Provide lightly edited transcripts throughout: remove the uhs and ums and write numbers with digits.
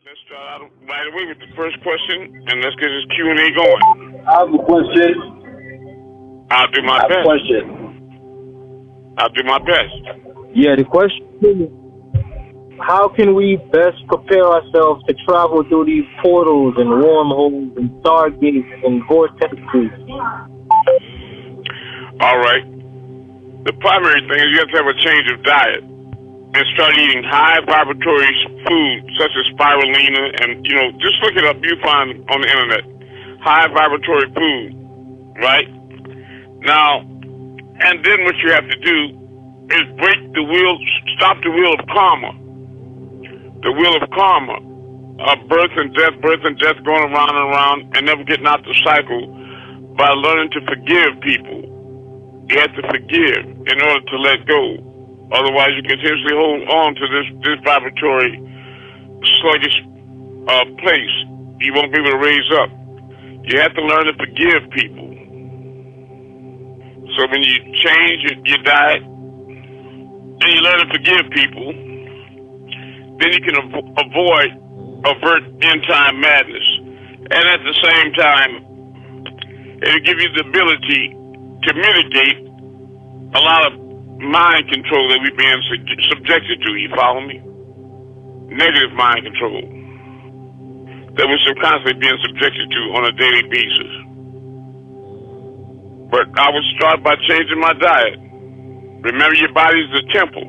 Let's start out right away with the first question, and let's get this Q&A going. I have a question. I'll do my I have a best. question. I'll do my best. Yeah, the question is, how can we best prepare ourselves to travel through these portals and wormholes and stargates and vortexes? All right. The primary thing is you have to have a change of diet and start eating high vibratory food such as spirulina and, just look it up. You find on the internet. High vibratory food, right? Now, and then what you have to do is stop the wheel of karma. The wheel of karma of birth and death going around and around and never getting out the cycle by learning to forgive people. You have to forgive in order to let go. Otherwise, you continuously hold on to this vibratory, sluggish place. You won't be able to raise up. You have to learn to forgive people. So when you change your diet and you learn to forgive people, then you can avert end-time madness. And at the same time, it'll give you the ability to mitigate a lot of mind control that we're being subjected to. You follow me? Negative mind control that we're constantly being subjected to on a daily basis. But I would start by changing my diet. Remember, your body is a temple.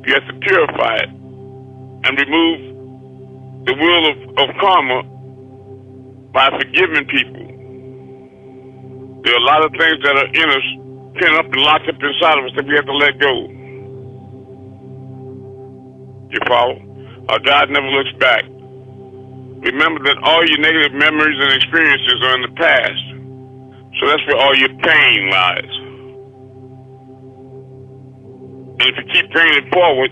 You have to purify it and remove the wheel of karma by forgiving people. There are a lot of things that are in us, pinned up and locked up inside of us that we have to let go. You follow? Our God never looks back. Remember that all your negative memories and experiences are in the past. So that's where all your pain lies. And if you keep bringing it forward,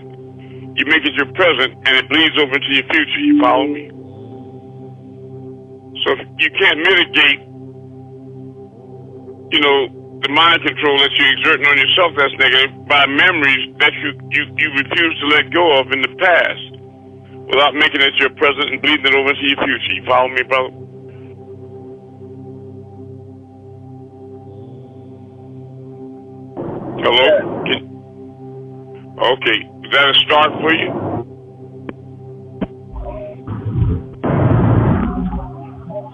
you make it your present and it bleeds over into your future. You follow me? So if you can't mitigate, the mind control that you're exerting on yourself that's negative by memories that you refuse to let go of in the past without making it your present and bleeding it over into your future. You follow me, brother? Hello? Okay. Is that a start for you?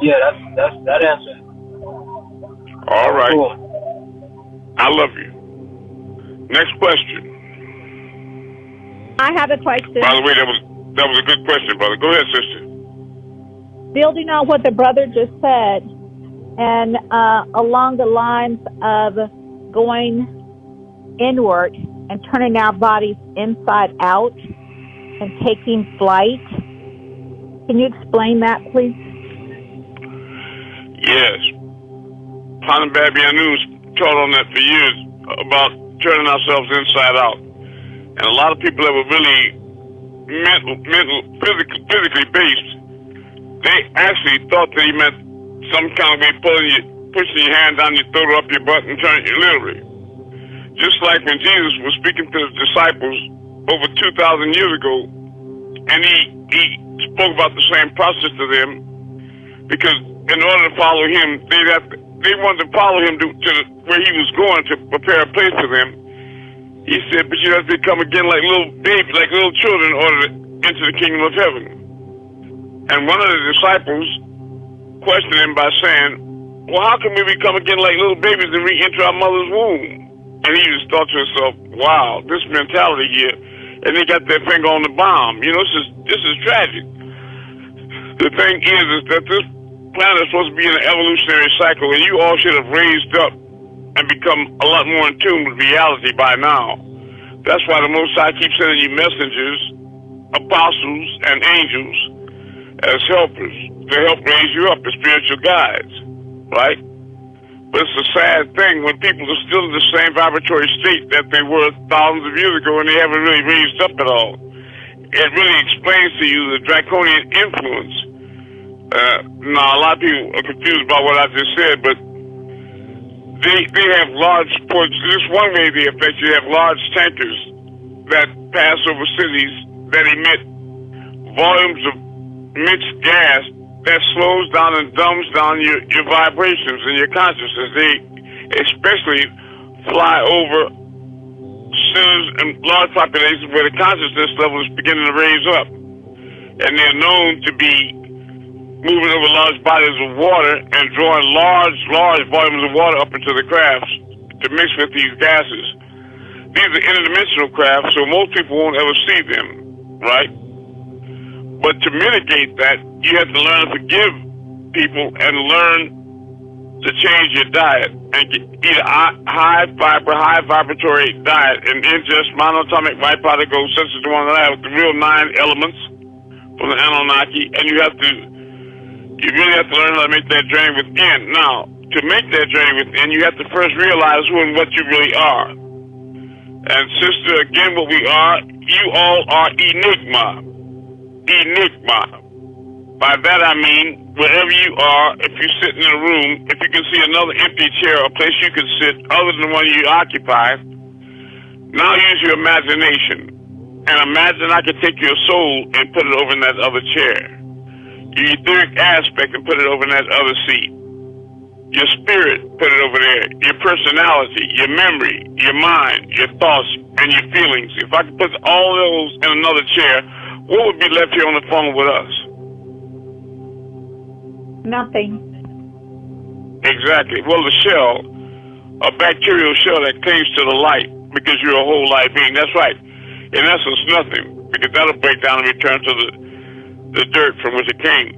Yeah, that answer. All right. Cool. I love you. Next question. I have a question. By the way, that was a good question, brother. Go ahead, sister. Building on what the brother just said, and along the lines of going inward and turning our bodies inside out and taking flight. Can you explain that, please? Yes. Hanabab Yanu's taught on that for years about turning ourselves inside out. And a lot of people that were really physically based, they actually thought that he meant some kind of way pushing your hand down your throat, up your butt, and turning you literally. Just like when Jesus was speaking to his disciples over 2,000 years ago, and he spoke about the same process to them, because in order to follow him, they wanted to follow him to where he was going to prepare a place for them. He said, but you have to become again like little babies, like little children, in order to enter the kingdom of heaven. And one of the disciples questioned him by saying, well, how can we become again like little babies and re-enter our mother's womb? And he just thought to himself, wow, this mentality here. And they got their finger on the bomb. This is tragic. The thing is that this planet is supposed to be in an evolutionary cycle, and you all should have raised up and become a lot more in tune with reality by now. That's why the Most High keeps sending you messengers, apostles, and angels as helpers to help raise you up as spiritual guides, right? But it's a sad thing when people are still in the same vibratory state that they were thousands of years ago and they haven't really raised up at all. It really explains to you the draconian influence. Now, a lot of people are confused about what I just said, but they have large ports. This one way they affect you. They have large tankers that pass over cities that emit volumes of mixed gas that slows down and dumbs down your vibrations and your consciousness. They especially fly over centers and large populations where the consciousness level is beginning to raise up. And they're known to be moving over large bodies of water and drawing large volumes of water up into the crafts to mix with these gases. These are interdimensional crafts, so most people won't ever see them, right? But to mitigate that, you have to learn to forgive people and learn to change your diet and eat a high fiber, high vibratory diet and ingest monoatomic white powder gold such as the one that I have with the real 9 elements from the Anunnaki, and you really have to learn how to make that journey within. Now, to make that journey within, you have to first realize who and what you really are. And sister, again, what we are, you all are enigma. Enigma. By that I mean, wherever you are, if you sit in a room, if you can see another empty chair or place you can sit other than the one you occupy, now use your imagination. And imagine I could take your soul and put it over in that other chair. Your etheric aspect and put it over in that other seat. Your spirit, put it over there. Your personality, your memory, your mind, your thoughts, and your feelings. If I could put all those in another chair, what would be left here on the phone with us? Nothing. Exactly. Well, the shell, a bacterial shell that clings to the light because you're a whole light being. That's right. In essence, nothing, because that'll break down and return to the dirt from which it came.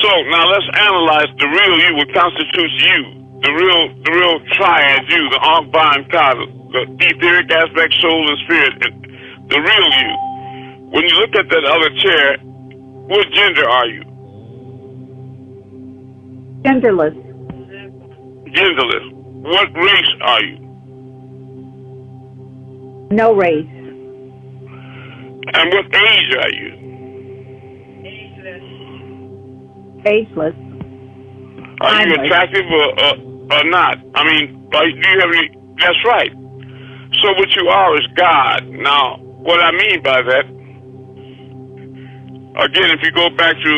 So now let's analyze the real you, what constitutes you, the real triad you, the Ankh-Ban Ka, the etheric aspect, soul, and spirit, the real you. When you look at that other chair, what gender are you? Genderless. Genderless. What race are you? No race. And what age are you? Ageless. Are you attractive or not? I mean, do you have any? That's right. So what you are is God. Now, what I mean by that, again, if you go back to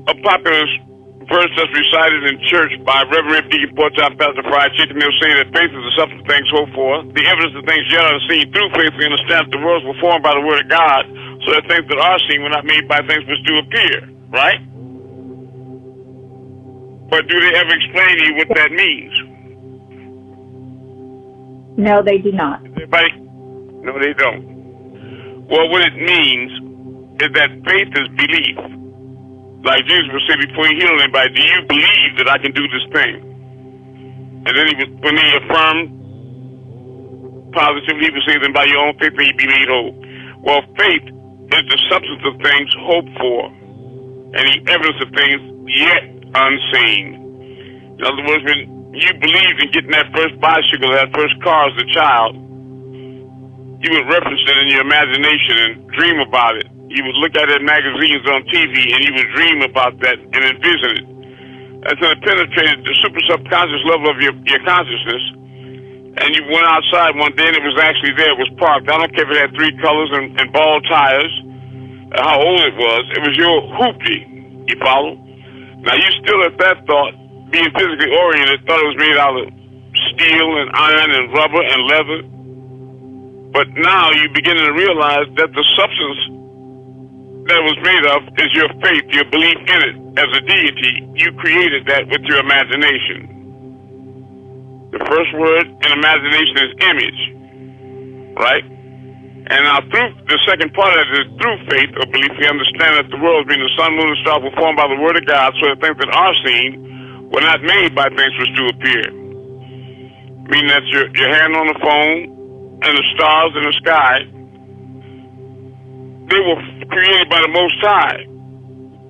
a popular verse that's recited in church by Reverend Deacon Portop, Pastor Fried Chicken, they'll say that faith is the substance of things hoped for, the evidence of things yet unseen. Through faith, we understand that the worlds were formed by the word of God, so that things that are seen were not made by things which do appear, right? But do they ever explain to you what that means? No, they do not. Everybody? No, they don't. Well, what it means is that faith is belief. Like Jesus would say before he healed anybody, do you believe that I can do this thing? And then when he affirmed positively, he would say, then by your own faith may you be made whole. Well, faith is the substance of things hoped for and the evidence of things yet unseen. In other words, when you believed in getting that first bicycle, that first car as a child, you would reference it in your imagination and dream about it. You would look at it in magazines on TV and you would dream about that and envision it. Until it penetrated the super subconscious level of your consciousness, and you went outside one day and it was actually there. It was parked. I don't care if it had 3 colors and bald tires, how old it was your hoopty. You follow? Now you still at that thought, being physically oriented, thought it was made out of steel and iron and rubber and leather. But now you're beginning to realize that the substance that was made of is your faith, your belief in it. As a deity, you created that with your imagination. The first word in imagination is image, right? And now through the second part of it is through faith or belief, we understand that the world, being the sun, moon, and stars, were formed by the word of God, so that things that are seen were not made by things which do appear. Meaning that your hand on the phone and the stars in the sky, they were created by the Most High,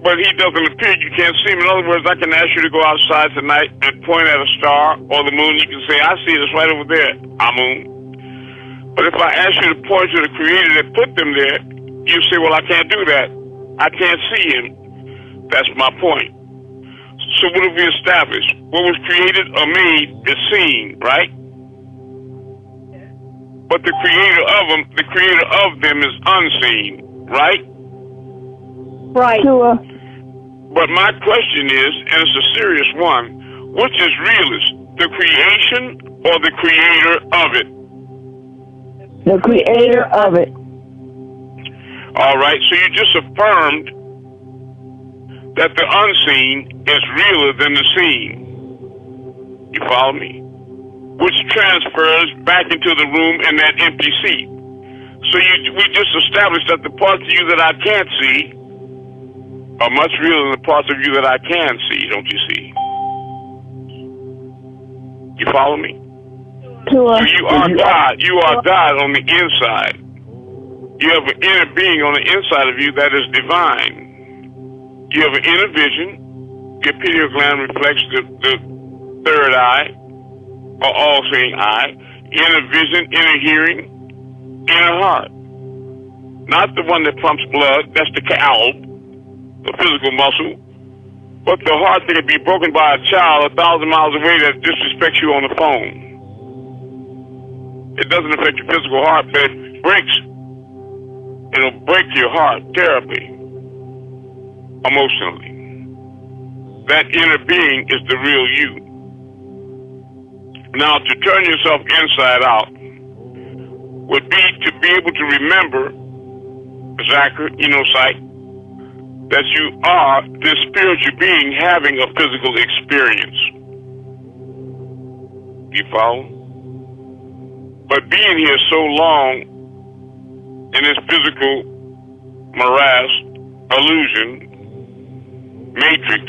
but he doesn't appear. You can't see him. In other words, I can ask you to go outside tonight and point at a star or the moon. You can say, I see it. It's right over there, Amun. But if I ask you to point to the Creator that put them there, you say, well, I can't do that. I can't see him. That's my point. So what have we established? What was created or made is seen, right? But the creator of them is unseen, right? Right. Tua. But my question is, and it's a serious one, which is realist, the creation or the creator of it? The creator of it. All right, so you just affirmed that the unseen is realer than the seen. You follow me? Which transfers back into the room in that empty seat. So we just established that the parts of you that I can't see are much realer than the parts of you that I can see, don't you see? You follow me? Tua. So you are God. You are God on the inside. You have an inner being on the inside of you that is divine. You have an inner vision. Your pineal gland reflects the third eye, or all-seeing eye. Inner vision, inner hearing, inner heart. Not the one that pumps blood. That's the calb, the physical muscle. But the heart that can be broken by a child 1,000 miles away that disrespects you on the phone. It doesn't affect your physical heart, but it breaks. It'll break your heart terribly, emotionally. That inner being is the real you. Now, to turn yourself inside out would be to be able to remember, Zachary, sight, that you are this spiritual being having a physical experience. You follow? But being here so long in this physical morass, illusion, matrix,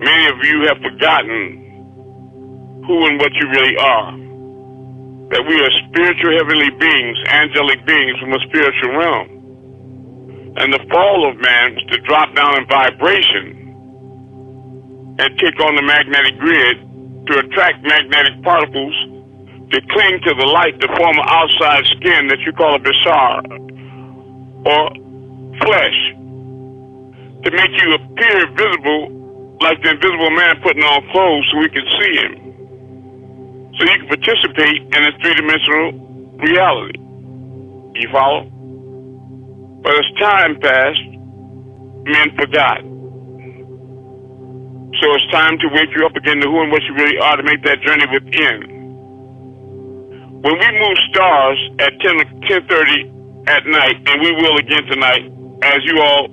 many of you have forgotten who and what you really are. That we are spiritual heavenly beings, angelic beings from a spiritual realm. And the fall of man was to drop down in vibration and kick on the magnetic grid to attract magnetic particles to cling to the light to form an outside skin that you call a bashar, or flesh, to make you appear visible like the invisible man putting on clothes so we can see him. So you can participate in a three-dimensional reality. You follow? But as time passed, men forgot. So it's time to wake you up again to who and what you really are to make that journey within. When we move stars at 10:30 at night, and we will again tonight, as you all,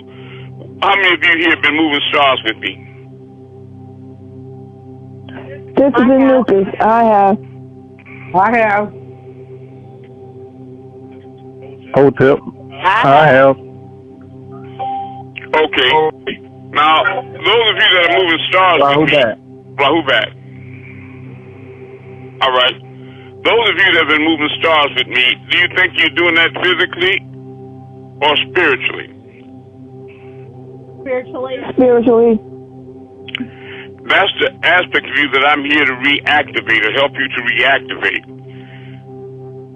how many of you here have been moving stars with me? This is in Lucas. I have. Hotel. I have. Okay. Now, those of you that are moving stars with me, Rahubat. All right. Those of you that have been moving stars with me, do you think you're doing that physically or spiritually? Spiritually. That's the aspect of you that I'm here to reactivate, or help you to reactivate.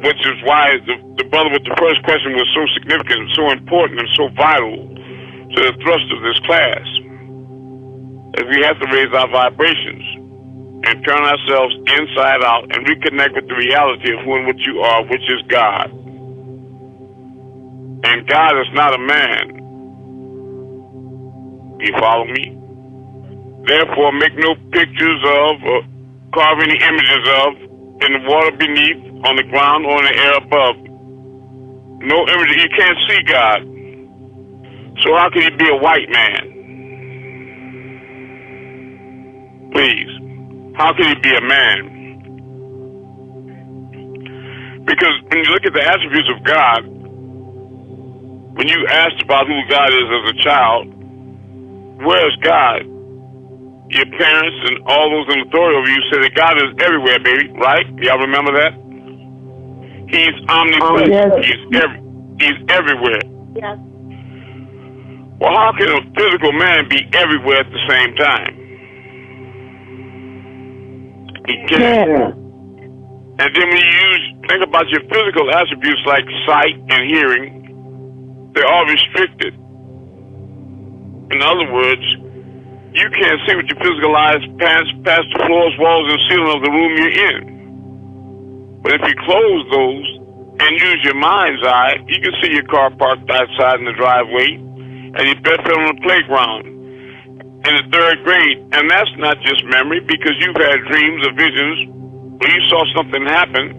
Which is why the brother with the first question was so significant, so important, and so vital to the thrust of this class. As we have to raise our vibrations and turn ourselves inside out and reconnect with the reality of who and what you are, which is God. And God is not a man. You follow me? Therefore, make no pictures of or carve any images of in the water beneath, on the ground, or in the air above. No image. You can't see God. So how can he be a white man? Please. How can he be a man? Because when you look at the attributes of God, when you asked about who God is as a child, where is God? Your parents and all those in authority over you said that God is everywhere, baby, right? Y'all remember that? He's omnipresent. Yes. He's everywhere. Yes. Well, how can a physical man be everywhere at the same time? He can't. And then when you think about your physical attributes like sight and hearing, they're all restricted. In other words, you can't see with your physical eyes past the floors, walls, and ceiling of the room you're in. But if you close those and use your mind's eye, you can see your car parked outside in the driveway, and your bedfellow on the playground in the 3rd grade. And that's not just memory, because you've had dreams or visions where you saw something happen,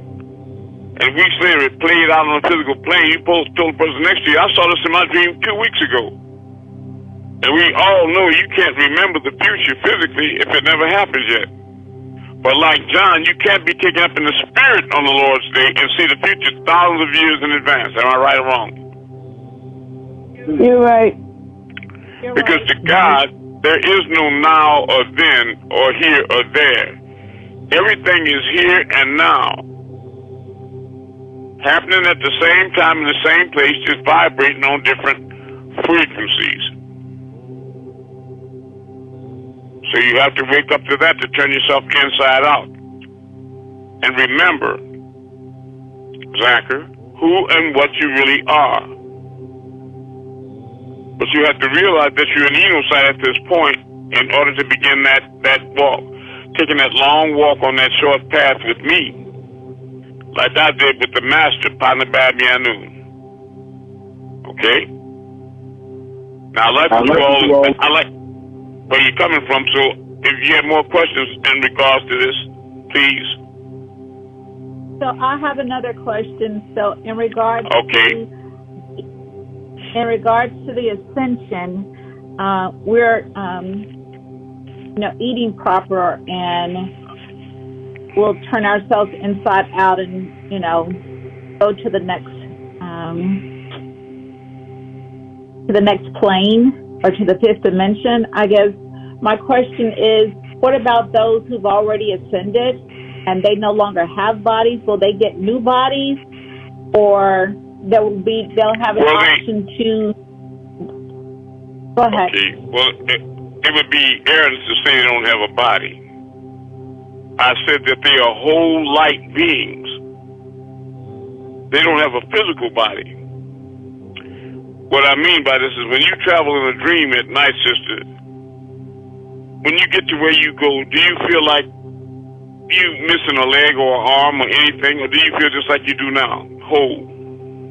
and weeks later it played out on a physical plane. You told the person next to you, I saw this in my dream 2 weeks ago. And we all know you can't remember the future physically if it never happens yet. But like John, you can't be taken up in the spirit on the Lord's day and see the future thousands of years in advance. Am I right or wrong? You're right. Because to God, there is no now or then or here or there. Everything is here and now, happening at the same time in the same place, just vibrating on different frequencies. So you have to wake up to that to turn yourself inside out. And remember, Zachary, who and what you really are. But you have to realize that you're an Enosite at this point in order to begin that walk. Taking that long walk on that short path with me, like I did with the master, Partner Babianu. Okay? Now, I like where you're coming from, so if you have more questions in regards to this, please. So I have another question. So in regards to the ascension, we're eating proper, and we'll turn ourselves inside out and go to the next plane or to the 5th dimension. I guess my question is, what about those who've already ascended and they no longer have bodies? Will they get new bodies, or they'll have an option to? Go ahead. Okay. Well, it would be arrogant to say they don't have a body. I said that they are whole light beings. They don't have a physical body. What I mean by this is when you travel in a dream at night, sister, when you get to where you go, do you feel like you missing a leg or an arm or anything, or do you feel just like you do now, whole?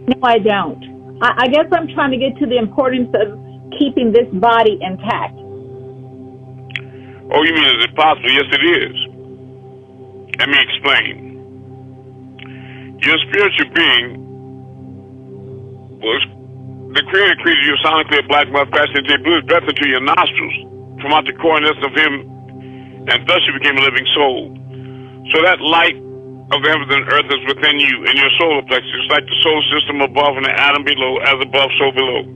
No, I don't. I guess I'm trying to get to the importance of keeping this body intact. Oh, you mean is it possible? Yes, it is. Let me explain. Your spiritual being was the Creator created you sonically a black mud fashioned into blew his breath into your nostrils from out the corners of him, and thus you became a living soul. So that light of the heavens and earth is within you in your solar plexus, like the solar system above and the atom below, as above, so below.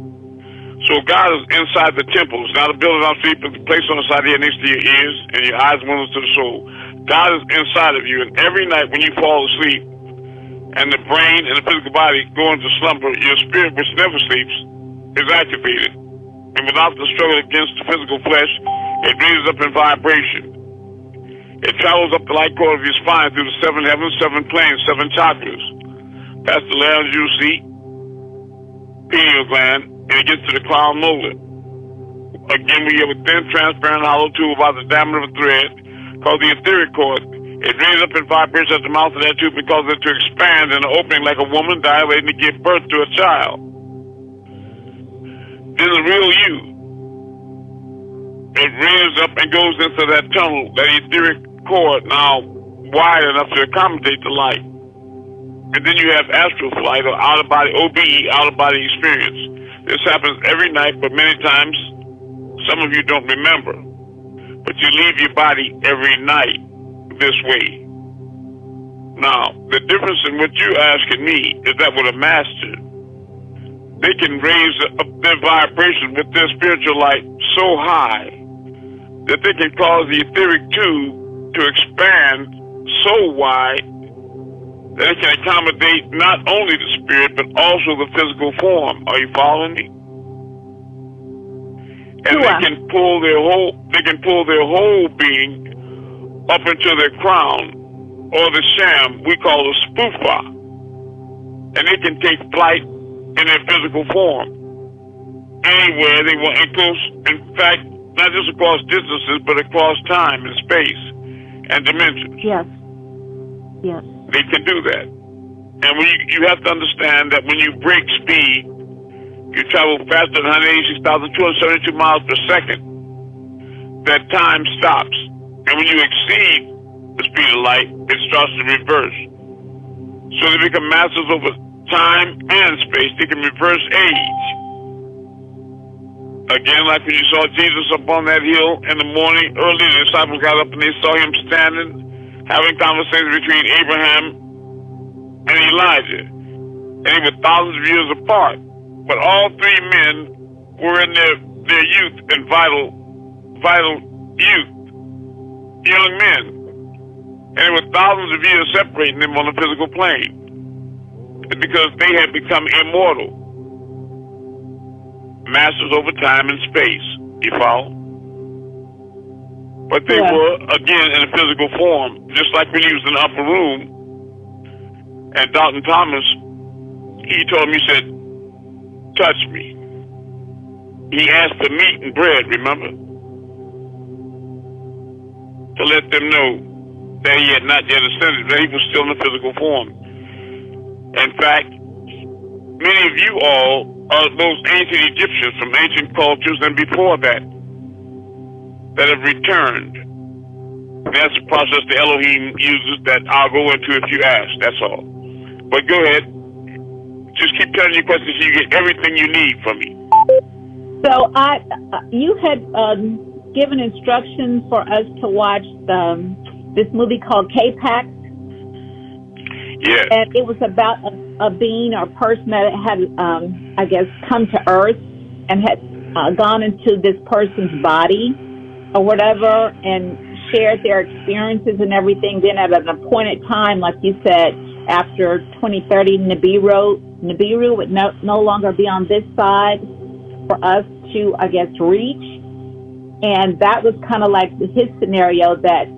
So God is inside the temple. It's not a building on feet, but the place on the side here next to your ears and your eyes windows to the soul. God is inside of you, and every night when you fall asleep and the brain and the physical body go into slumber, your spirit, which never sleeps, is activated. And without the struggle against the physical flesh, it raises up in vibration. It travels up the light cord of your spine through the 7 heavens, 7 planes, 7 chakras. Past the laryngeal seat, pineal gland, and it gets to the crown molar. Again, we have a thin, transparent, hollow tube about the diameter of a thread called the etheric cord. It raises up in vibration at the mouth of that tube and causes it to expand in an opening like a woman dilating to give birth to a child. This is real you. It raises up and goes into that tunnel, that etheric cord, now wide enough to accommodate the light. And then you have astral flight, or out-of-body, OBE, out-of-body experience. This happens every night, but many times some of you don't remember. But you leave your body every night this way. Now, the difference in what you're asking me is that with a master, they can raise up their vibration with their spiritual light so high that they can cause the etheric tube to expand so wide that it can accommodate not only the spirit but also the physical form. Are you following me? And they can pull their whole being up into their crown, or the sham we call a spoofa, and they can take flight in their physical form anywhere they want. In fact, not just across distances, but across time and space and dimensions. Yes. Yes. They can do that. And when you have to understand that when you break speed you travel faster than 186,272 miles per second, that time stops. And when you exceed the speed of light, it starts to reverse. So they become masters over time and space. They can reverse age. Again, like when you saw Jesus up on that hill in the morning, early, the disciples got up and they saw him standing, having conversations between Abraham and Elijah. And they were thousands of years apart. But all three men were in their youth and vital youth, young men. And there were thousands of years separating them on the physical plane. Because they had become immortal. Masters over time and space. You follow? But they were, again, in a physical form. Just like when he was in the upper room. And Dalton Thomas, he told me, he said, touch me. He asked for meat and bread, remember? To let them know that he had not yet ascended, that he was still in a physical form. In fact, many of you all are those ancient Egyptians from ancient cultures and before that have returned. That's the process the Elohim uses that I'll go into if you ask, that's all. But go ahead. Just keep telling your questions so you get everything you need from me. So you had given instructions for us to watch this movie called K-Pax. Yeah. And it was about a being or person that had, I guess, come to Earth and had gone into this person's body or whatever and shared their experiences and everything. Then at an appointed time, like you said, after 2030, Nibiru would no longer be on this side for us to, I guess, reach. And that was kind of like his scenario, that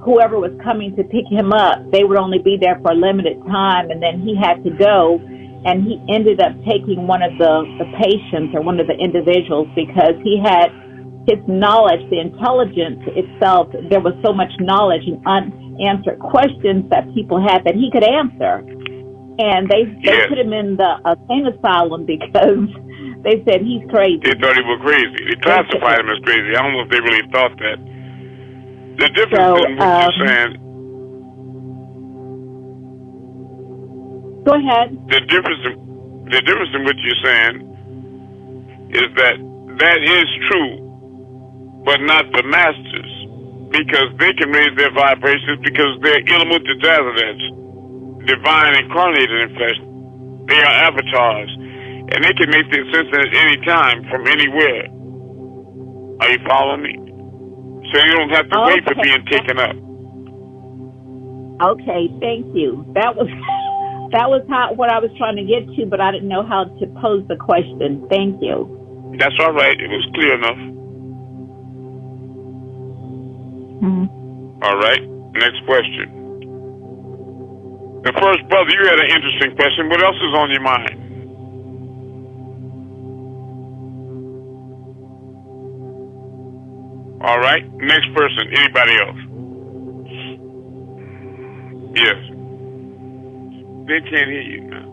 whoever was coming to pick him up, they would only be there for a limited time, and then he had to go. And he ended up taking one of the patients or one of the individuals because he had his knowledge, the intelligence itself. There was so much knowledge and unanswered questions that people had that he could answer. And they put him in the insane asylum because they said he's crazy. They thought he was crazy. They classified him as crazy. I don't know if they really thought that. The difference in what you're saying. Go ahead. The difference in what you're saying is that is true, but not the masters, because they can raise their vibrations because they're Ilmutadazadets, divine incarnated in flesh. They are avatars, and they can make their sense at any time from anywhere. Are you following me? So you don't have to wait for being taken up. Okay, thank you. That was what I was trying to get to, but I didn't know how to pose the question. Thank you. That's all right. It was clear enough. All right. Next question. The first brother, you had an interesting question. What else is on your mind? All right. Next person. Anybody else? Yes. They can't hear you now.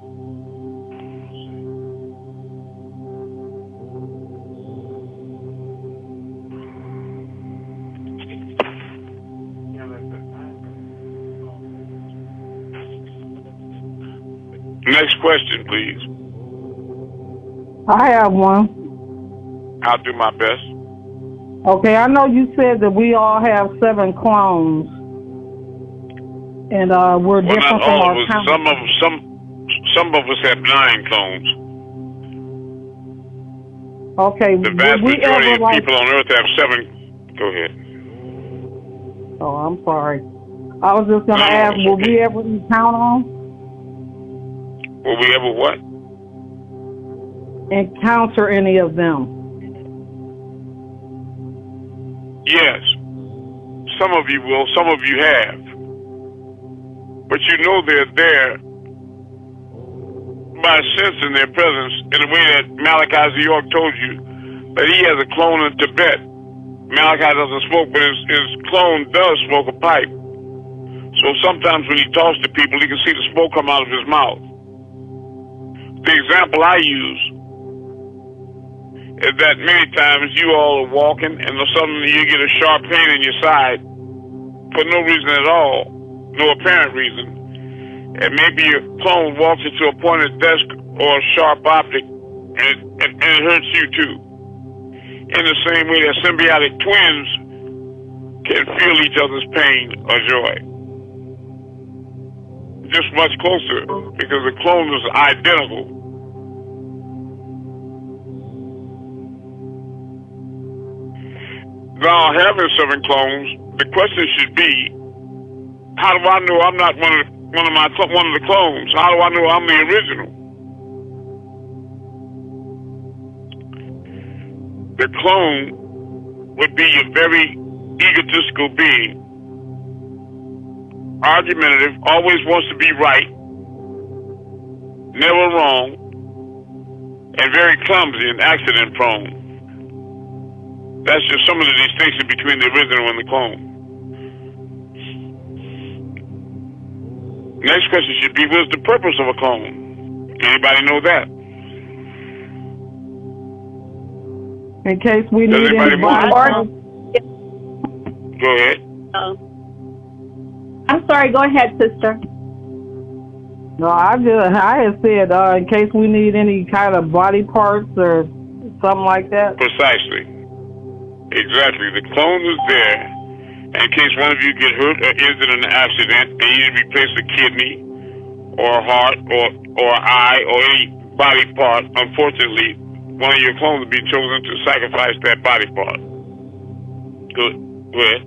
Next question, please. I have one. I'll do my best. Okay, I know you said that we all have 7 clones, and we're different not from all our of us. counterparts. Some of us have 9 clones. Okay, The vast would we majority ever of people on Earth have 7. Go ahead. Oh, I'm sorry. I was just going to ask, it's will okay. we ever encounter Will we ever what? encounter any of them? Yes. Some of you will, some of you have. But you know they're there by sensing their presence in a way that Malachi York told you that he has a clone in Tibet. Malachi doesn't smoke, but his clone does smoke a pipe. So sometimes when he talks to people, he can see the smoke come out of his mouth. The example I use is that many times you all are walking and suddenly you get a sharp pain in your side for no reason at all, no apparent reason. And maybe your clone walks into a pointed desk or a sharp object and it hurts you too. In the same way that symbiotic twins can feel each other's pain or joy. Just much closer because the clone is identical. Now, having 7 clones, the question should be, how do I know I'm not one of the clones? How do I know I'm the original? The clone would be a very egotistical being, argumentative, always wants to be right, never wrong, and very clumsy and accident prone. That's just some of the distinction between the original and the clone. Next question should be, what's the purpose of a clone? Anybody know that? In case we Does need anybody anybody. Go ahead. I'm sorry. Go ahead, sister. No, I had said in case we need any kind of body parts or something like that. Precisely. Exactly. The clone is there in case one of you get hurt or injured in an accident and you need to replace a kidney or a heart or eye or any body part. Unfortunately, one of your clones will be chosen to sacrifice that body part. Go ahead.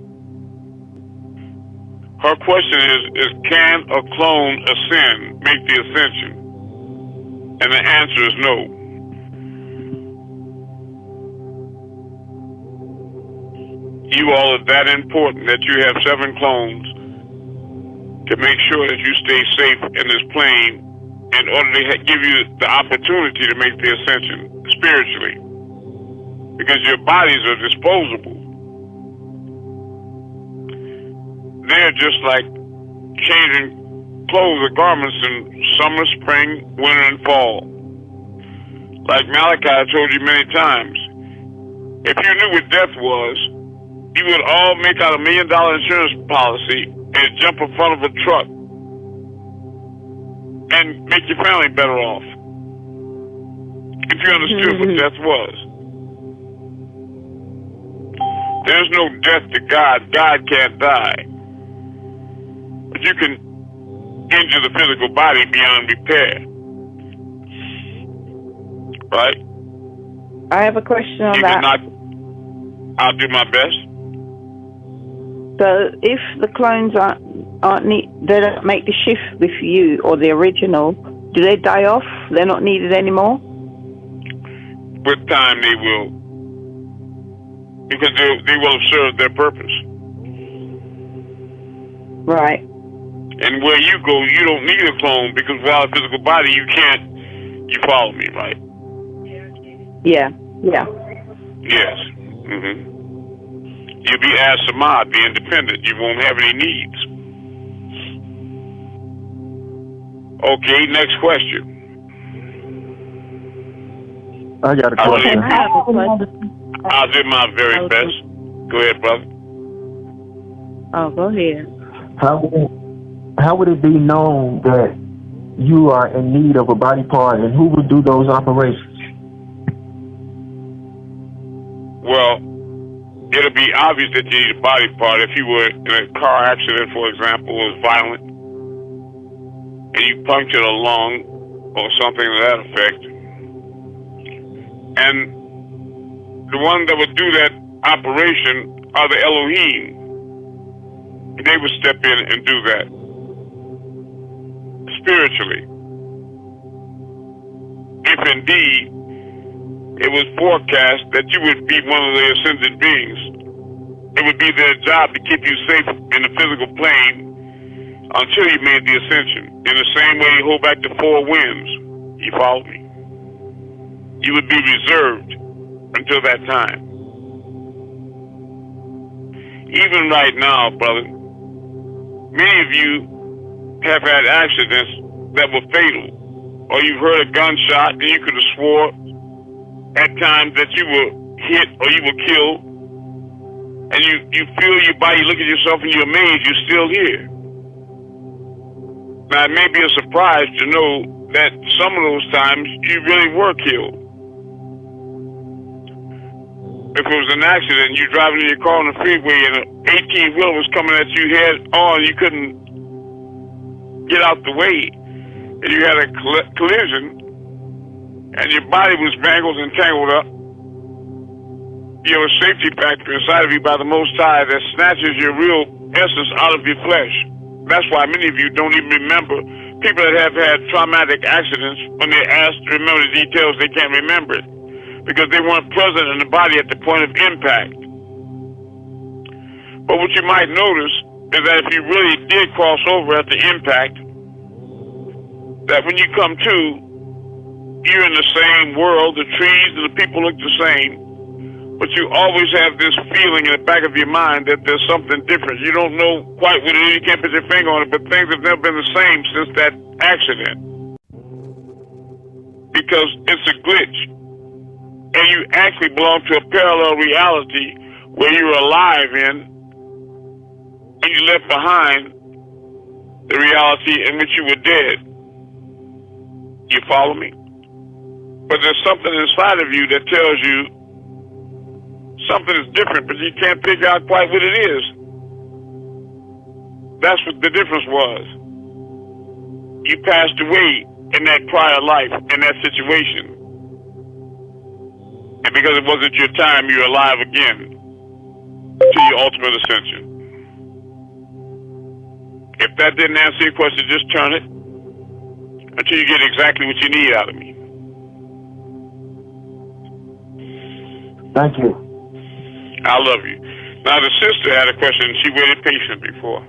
Her question is can a clone ascend, make the ascension? And the answer is no. You all are that important that you have 7 clones to make sure that you stay safe in this plane in order to give you the opportunity to make the ascension spiritually. Because your bodies are disposable. They're just like changing clothes or garments in summer, spring, winter, and fall. Like Malachi told you many times, if you knew what death was, you would all make out $1 million insurance policy and jump in front of a truck and make your family better off. If you understood what death was. There's no death to God. God can't die. But you can injure the physical body beyond repair. Right? I have a question on You that. cannot, I'll do my best. So if the clones they don't make the shift with you or the original, do they die off? They're not needed anymore? With time they will. Because they will have served their purpose. Right. And where you go, you don't need a clone because without a physical body, you can't. You follow me, right? Yeah. Yeah. Yes. You'll be as Samad, be independent. You won't have any needs. Okay, next question. I got a question. I'll do my very best. Go ahead, brother. Oh, go ahead. How would it be known that you are in need of a body part, and who would do those operations? Well, it'll be obvious that you need a body part if you were in a car accident, for example, was violent, and you punctured a lung or something to that effect. And the one that would do that operation are the Elohim. They would step in and do that spiritually. If indeed it was forecast that you would be one of the ascended beings, it would be their job to keep you safe in the physical plane until you made the ascension. In the same way you hold back the 4 winds. You follow me? You would be reserved until that time. Even right now, brother, many of you have had accidents that were fatal. Or you've heard a gunshot and you could have swore at times that you were hit or you were killed, and you feel your body, you look at yourself and you're amazed you're still here. Now, it may be a surprise to know that some of those times you really were killed. If it was an accident, you're driving in your car on the freeway and an 18-wheeler was coming at you head on, you couldn't get out the way, and you had a collision, and your body was mangled and tangled up. You have a safety factor inside of you by the Most High that snatches your real essence out of your flesh. That's why many of you don't even remember. People that have had traumatic accidents, when they're asked to remember the details, they can't remember it because they weren't present in the body at the point of impact. But what you might notice is that if you really did cross over at the impact, that when you come to, you're in the same world, the trees and the people look the same, but you always have this feeling in the back of your mind that there's something different. You don't know quite what it is, you can't put your finger on it, but things have never been the same since that accident. Because it's a glitch. And you actually belong to a parallel reality where you're alive in, and you left behind the reality in which you were dead. You follow me? But there's something inside of you that tells you something is different, but you can't figure out quite what it is. That's what the difference was. You passed away in that prior life, in that situation. And because it wasn't your time, you're alive again to your ultimate ascension. If that didn't answer your question, just turn it until you get exactly what you need out of me. Thank you. I love you. Now, the sister had a question. She waited patiently for.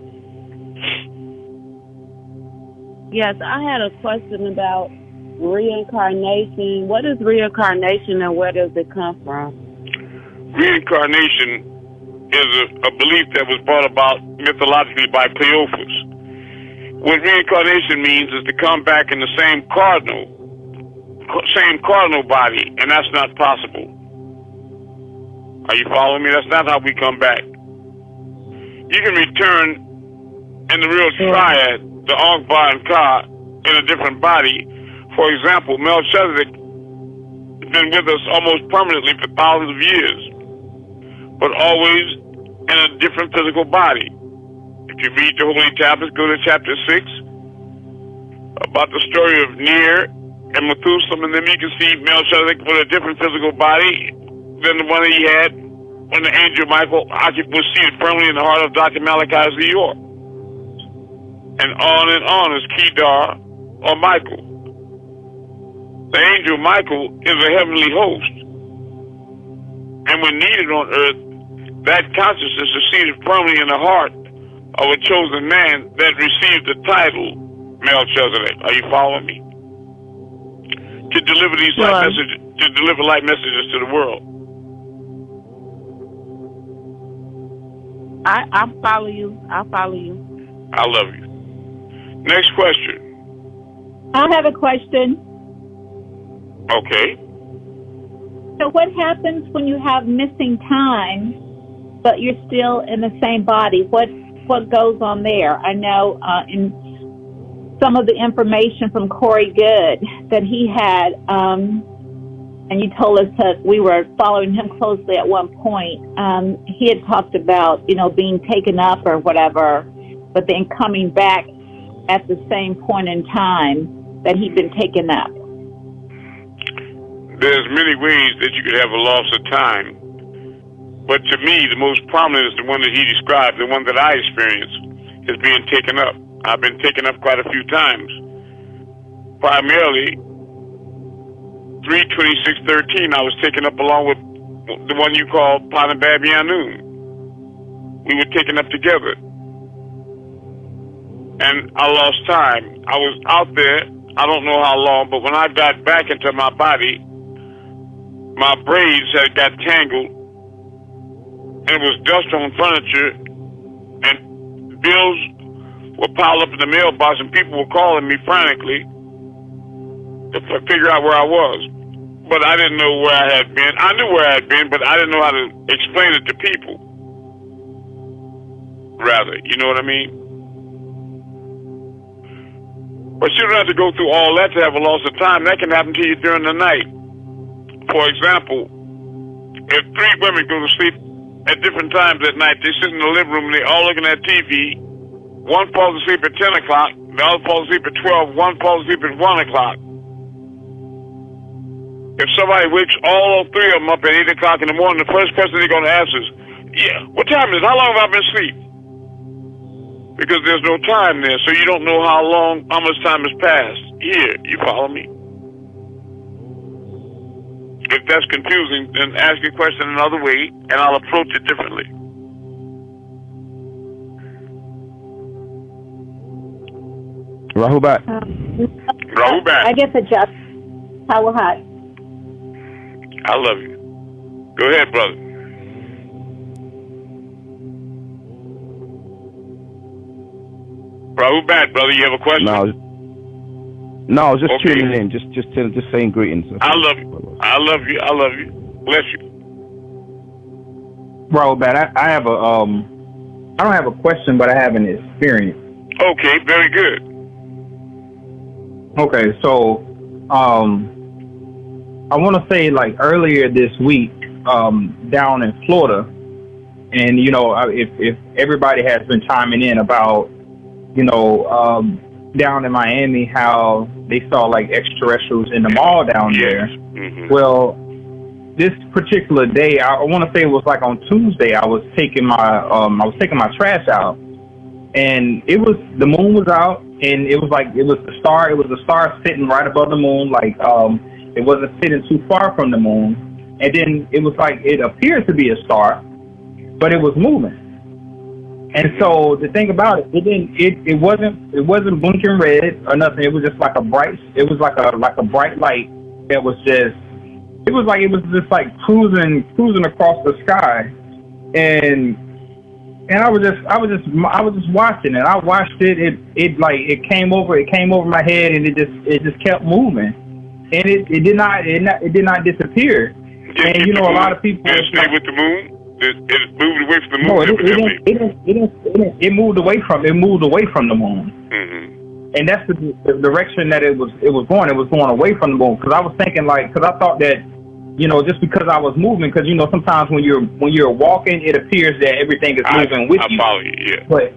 Yes, I had a question about reincarnation. What is reincarnation and where does it come from? Reincarnation is a belief that was brought about mythologically by Cleophas. What reincarnation means is to come back in the same cardinal body, and that's not possible. Are you following me? That's not how we come back. You can return in the real triad, the Ankh, Ba, and Ka, in a different body. For example, Melchizedek has been with us almost permanently for thousands of years, but always in a different physical body. If you read the Holy Tablets, go to chapter 6, about the story of Ner and Methuselah, and then you can see Melchizedek with a different physical body than the one that he had when the angel Michael was seated firmly in the heart of Dr. Malachi's New York. And on is Kedar or Michael. The angel Michael is a heavenly host. And when needed on earth, that consciousness is seated firmly in the heart of a chosen man that received the title Melchizedek. Are you following me? To deliver these light messages, to deliver light messages to the world. I follow you. I follow you. I love you. Next question. I have a question. Okay. So what happens when you have missing time, but you're still in the same body? What goes on there? I know in some of the information from Corey Good that he had, and you told us that we were following him closely at one point. He had talked about, being taken up or whatever, but then coming back at the same point in time that he'd been taken up. There's many ways that you could have a loss of time. But to me, the most prominent is the one that he described, the one that I experienced, is being taken up. I've been taken up quite a few times. Primarily, 3/26/13, I was taken up along with the one you call Panabab Yanun. We were taken up together. And I lost time. I was out there, I don't know how long, but when I got back into my body, my braids had got tangled, and it was dust on furniture, and bills were piled up in the mailbox, and people were calling me frantically to figure out where I was. but I didn't know where I had been. I knew where I had been, but I didn't know how to explain it to people. Rather, you know what I mean? But you don't have to go through all that to have a loss of time. That can happen to you during the night. For example, if 3 women go to sleep at different times at night, they sit in the living room and they're all looking at TV. One falls asleep at 10 o'clock, the other falls asleep at 12, one falls asleep at 1 o'clock. If somebody wakes all 3 of them up at 8 o'clock in the morning, the first question they're going to ask is, yeah, what time is it? How long have I been asleep? Because there's no time there, so you don't know how much time has passed. Here, you follow me? If that's confusing, then ask your question another way, and I'll approach it differently. Rahubat. Rahubat. I guess adjust. Tawahat. I love you. Go ahead, brother. Rahubat, brother, you have a question? No, I was just tuning in, just saying greetings. I love you. I love you. I love you. Bless you. Rahubat, I have I don't have a question, but I have an experience. Okay, very good. Okay, so I want to say like earlier this week down in Florida, and you know if everybody has been chiming in about down in Miami how they saw like extraterrestrials in the mall down there. Mm-hmm. Well, this particular day, I want to say it was like on Tuesday, I was taking my trash out, and the moon was out, and it was a star sitting right above the moon, like it wasn't sitting too far from the moon, and then it was like it appeared to be a star, but it was moving. And so the thing about it, it wasn't blinking red or nothing. It was just like a bright bright light that was just cruising across the sky, and I was just watching it. I watched it. It came over my head, and it just kept moving, and it did not disappear. And a lot of people did it stay with the moon. It moved away from the moon. No, it moved away from the moon. Mm-hmm. And that's the direction that it was going. It was going away from the moon. Because I was thinking because I thought that, just because I was moving, because sometimes when you're walking, it appears that everything is moving with you. I follow you, yeah. But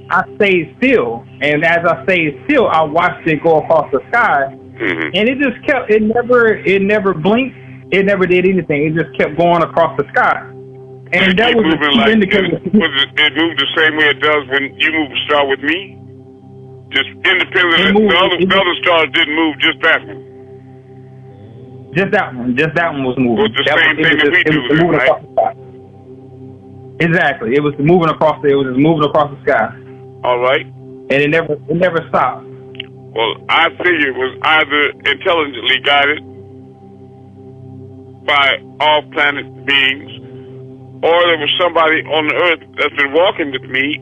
I stayed still, and as I stayed still, I watched it go across the sky, mm-hmm. and it just kept. It never blinked. It never did anything. It just kept going across the sky. And that was moving like it moved the same way it does when you move a star with me. Just independent. The other stars didn't move. Just that one. Just that one was moving. It was the same thing that we do, right? Exactly. It was moving across. It was just moving across the sky. All right. And it never stopped. Well, I figure it was either intelligently guided by all planet beings, or there was somebody on the earth that's been walking with me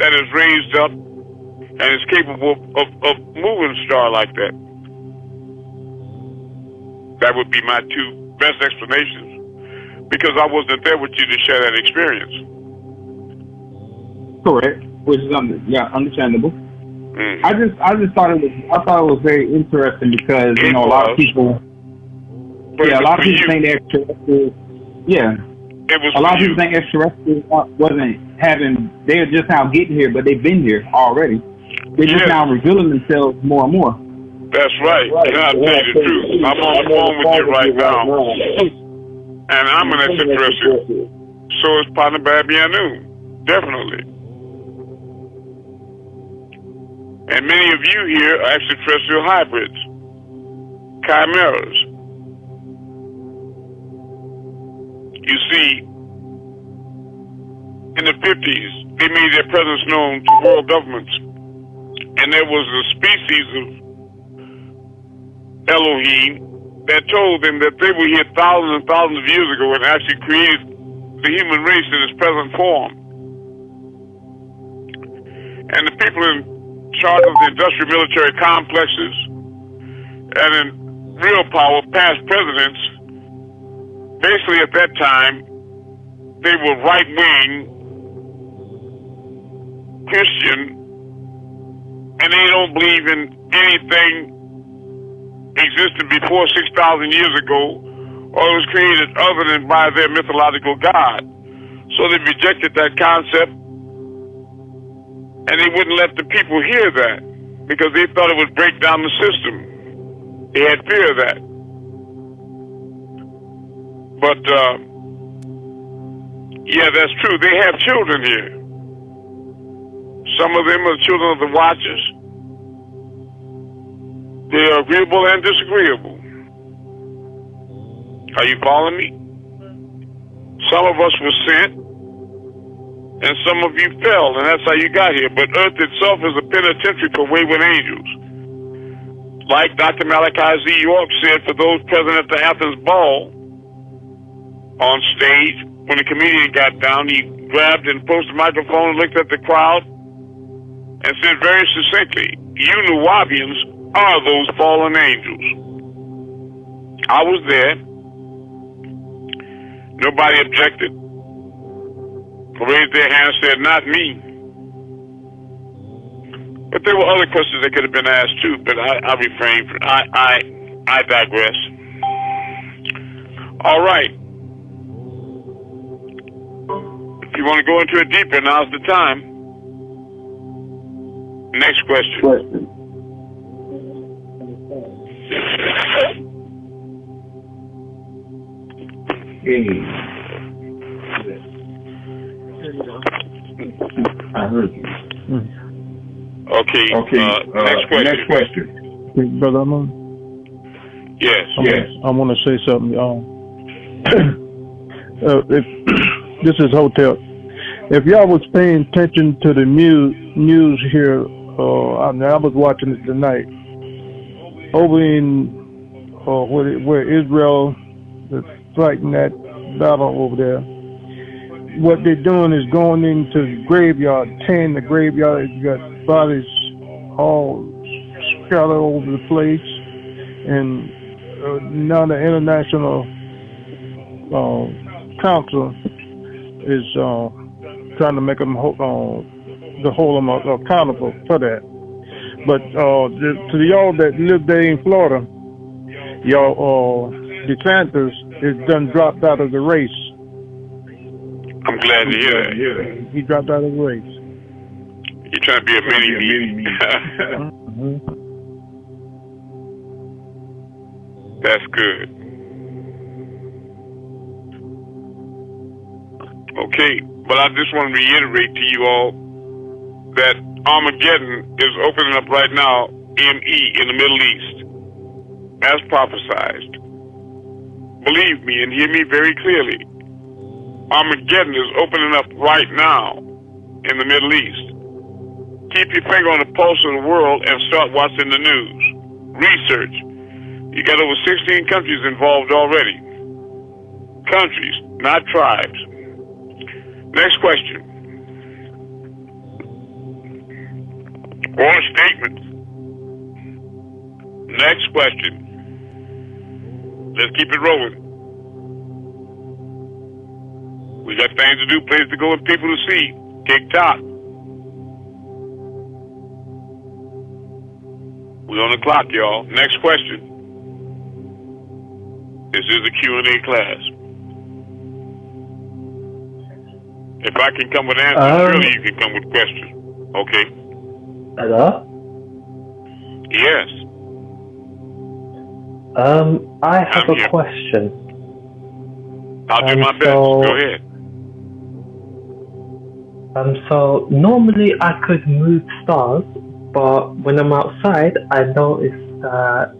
that is raised up and is capable of moving a star like that. That would be my 2 best explanations, because I wasn't there with you to share that experience. Correct, which is understandable. Mm. I just thought it was very interesting because a lot of people. But yeah, a lot of people you. think the extraterrestrials. Yeah. It was a lot of you. people think extraterrestrials they're just now getting here, but they've been here already. They're just now revealing themselves more and more. That's right. And I'll tell you the truth. I'm on the phone with you right now. And I'm an extraterrestrial. So is Partner Babianu. Definitely. And many of you here are extraterrestrial hybrids. Chimeras. You see, in the 50s, they made their presence known to world governments. And there was a species of Elohim that told them that they were here thousands and thousands of years ago and actually created the human race in its present form. And the people in charge of the industrial military complexes and in real power, past presidents, basically at that time, they were right-wing Christian, and they don't believe in anything existed before 6,000 years ago, or it was created other than by their mythological God. So they rejected that concept, and they wouldn't let the people hear that because they thought it would break down the system. They had fear of that. But, yeah, that's true. They have children here. Some of them are children of the Watchers. They are agreeable and disagreeable. Are you following me? Some of us were sent, and some of you fell, and that's how you got here. But Earth itself is a penitentiary for wayward angels. Like Dr. Malachi Z. York said for those present at the Athens ball, on stage, when the comedian got down, he grabbed and approached the microphone and looked at the crowd and said very succinctly, "You Nuwabians are those fallen angels." I was there. Nobody objected. Raised their hand and said, "Not me." But there were other questions that could have been asked too, but I refrained. I digress. All right. If you want to go into it deeper, now's the time. Next question. I heard you. Okay. Next question. Brother Amun? Yes. I want to say something. If this is Hotel. If y'all was paying attention to the news here, I was watching it tonight. Over in where Israel is fighting that battle over there, what they're doing is going into the graveyard, tearing the graveyard. You got bodies all scattered over the place, and now the international council is trying to make them hold them accountable for that. But to y'all that live there in Florida, y'all DeSantis is done dropped out of the race. I'm glad to hear that. He dropped out of the race. You're trying to be a mini-me. That's good. Okay, but I just want to reiterate to you all that Armageddon is opening up right now, ME, in the Middle East, as prophesized. Believe me and hear me very clearly. Armageddon is opening up right now in the Middle East. Keep your finger on the pulse of the world and start watching the news. Research. You got over 16 countries involved already. Countries, not tribes. Next question. Or statements. Next question. Let's keep it rolling. We got things to do, places to go, and people to see. Kick top. We're on the clock, y'all. Next question. This is a Q&A class. If I can come with answers, surely you can come with questions. Okay? Hello? Yes. I have a question. I'll do my best. Go ahead. So normally I could move stars, but when I'm outside, I notice that,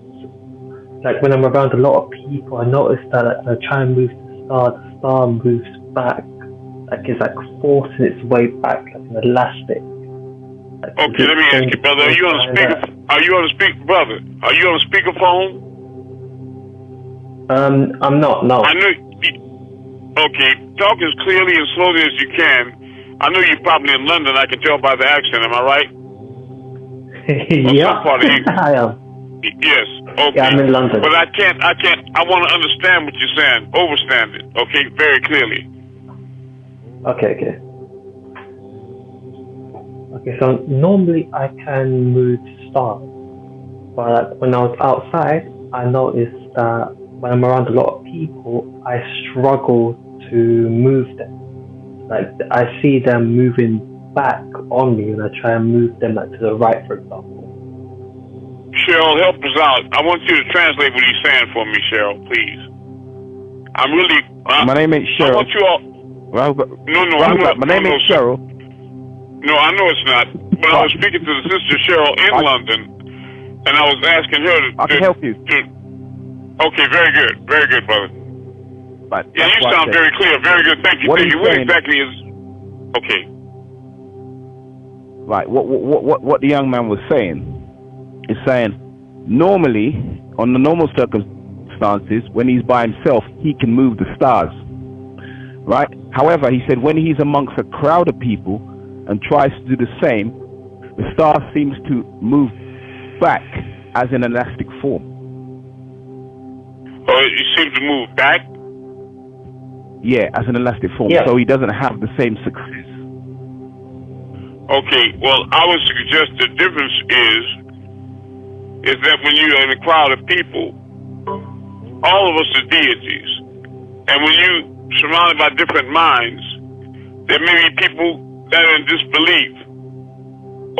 like when I'm around a lot of people, I notice that like, I try and move the star moves back, like it's like forcing its way back like an elastic. Like, okay, let me ask you, brother. Are you on a speaker? Brother? Are you on a speakerphone? I'm not. No. I know. Okay, talk as clearly and slowly as you can. I know you're probably in London. I can tell by the accent. Am I right? Yeah, I am. Yes. Okay. Yeah, I'm in London. But I want to understand what you're saying. Overstand it, okay, very clearly. Okay. Okay, so normally I can move stars, but when I was outside, I noticed that when I'm around a lot of people, I struggle to move them. Like, I see them moving back on me when I try and move them to the right, for example. Cheryl, help us out. I want you to translate what he's saying for me, Cheryl, please. I'm really... my name ain't Cheryl. I want you all... My name ain't Cheryl. No, I know it's not. But I was speaking to the sister Cheryl in London, and I was asking her to... I can help you. Okay, very good. Very good, brother. But yeah, you sound very clear. Very good. Thank you. What exactly is... Okay. Right, what the young man was saying is saying, normally, on the normal circumstances, when he's by himself, he can move the stars. Right? However, he said when he's amongst a crowd of people and tries to do the same, the star seems to move back as an elastic form. Oh, it seems to move back? Yeah, as an elastic form. Yeah. So he doesn't have the same success. Okay, well, I would suggest the difference is that when you're in a crowd of people, all of us are deities. And when you're surrounded by different minds, there may be people that are in disbelief,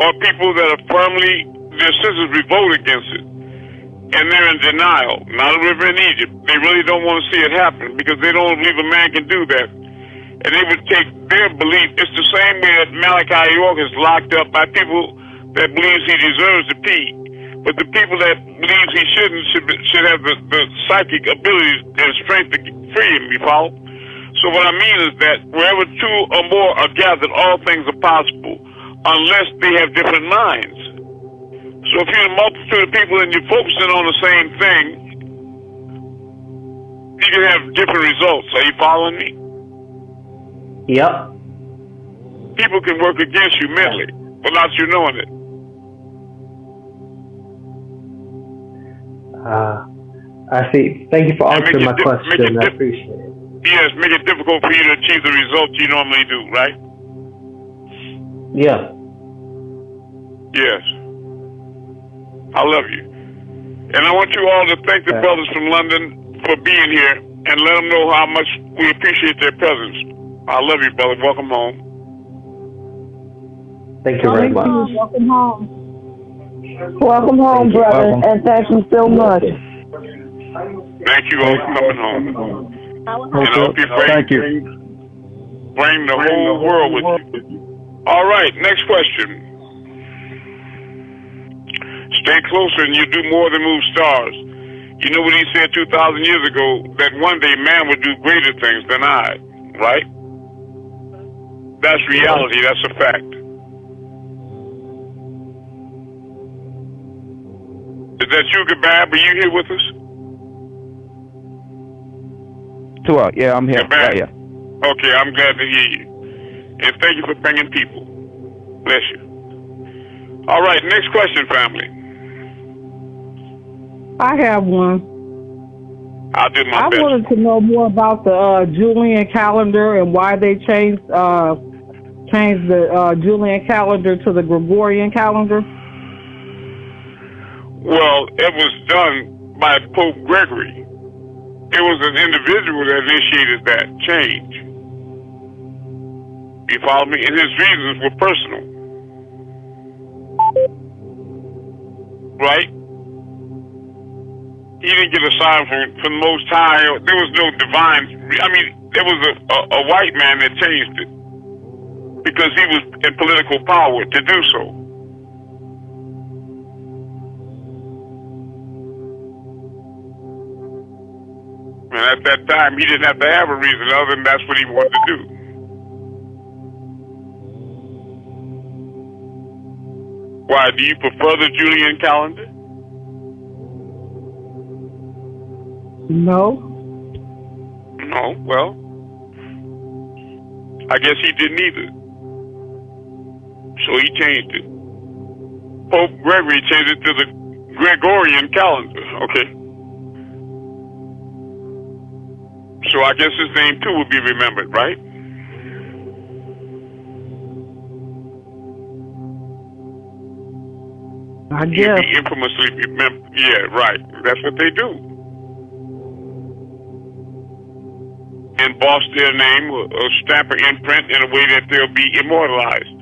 or people that are firmly, their senses revolt against it, and they're in denial. Not a river in Egypt. They really don't want to see it happen because they don't believe a man can do that. And they would take their belief. It's the same way that Malachi York is locked up by people that believes he deserves to pee. But the people that believes he shouldn't should have the psychic ability and strength to free him, you follow? So what I mean is that wherever two or more are gathered, all things are possible, unless they have different minds. So if you're a multitude of people and you're focusing on the same thing, you can have different results. Are you following me? Yep. People can work against you mentally without you knowing it. I see. Thank you for answering my question. I appreciate it. Yes, make it difficult for you to achieve the results you normally do, right? Yeah. Yes. I love you. And I want you all to thank the brothers from London for being here and let them know how much we appreciate their presence. I love you, brother. Welcome home. Thank you very much. Welcome home. Welcome home, brother, and thank you so much. Thank you all for coming home. And I hope you bring the whole world with you. All right, next question. Stay closer and you do more than move stars. You know what he said 2,000 years ago, that one day man would do greater things than I, right? That's reality, that's a fact. Is that you, Gabab? Are you here with us? Yeah, I'm here. Gabab. Yeah. Okay, I'm glad to hear you. And thank you for bringing people. Bless you. All right, next question, family. I have one. I'll do my best. I wanted to know more about the Julian calendar and why they changed the Julian calendar to the Gregorian calendar. Well, it was done by Pope Gregory. It was an individual that initiated that change. You follow me? And his reasons were personal. Right? He didn't get a sign from the Most High. There was no divine... I mean, there was a white man that changed it because he was in political power to do so. And at that time, he didn't have to have a reason other than that's what he wanted to do. Why, do you prefer the Julian calendar? No. No, well, I guess he didn't either. So he changed it. Pope Gregory changed it to the Gregorian calendar. Okay. So I guess his name too will be remembered, right? I He'll guess. be infamously remembered. Yeah, right. That's what they do. Emboss their name or stamp an imprint in a way that they'll be immortalized.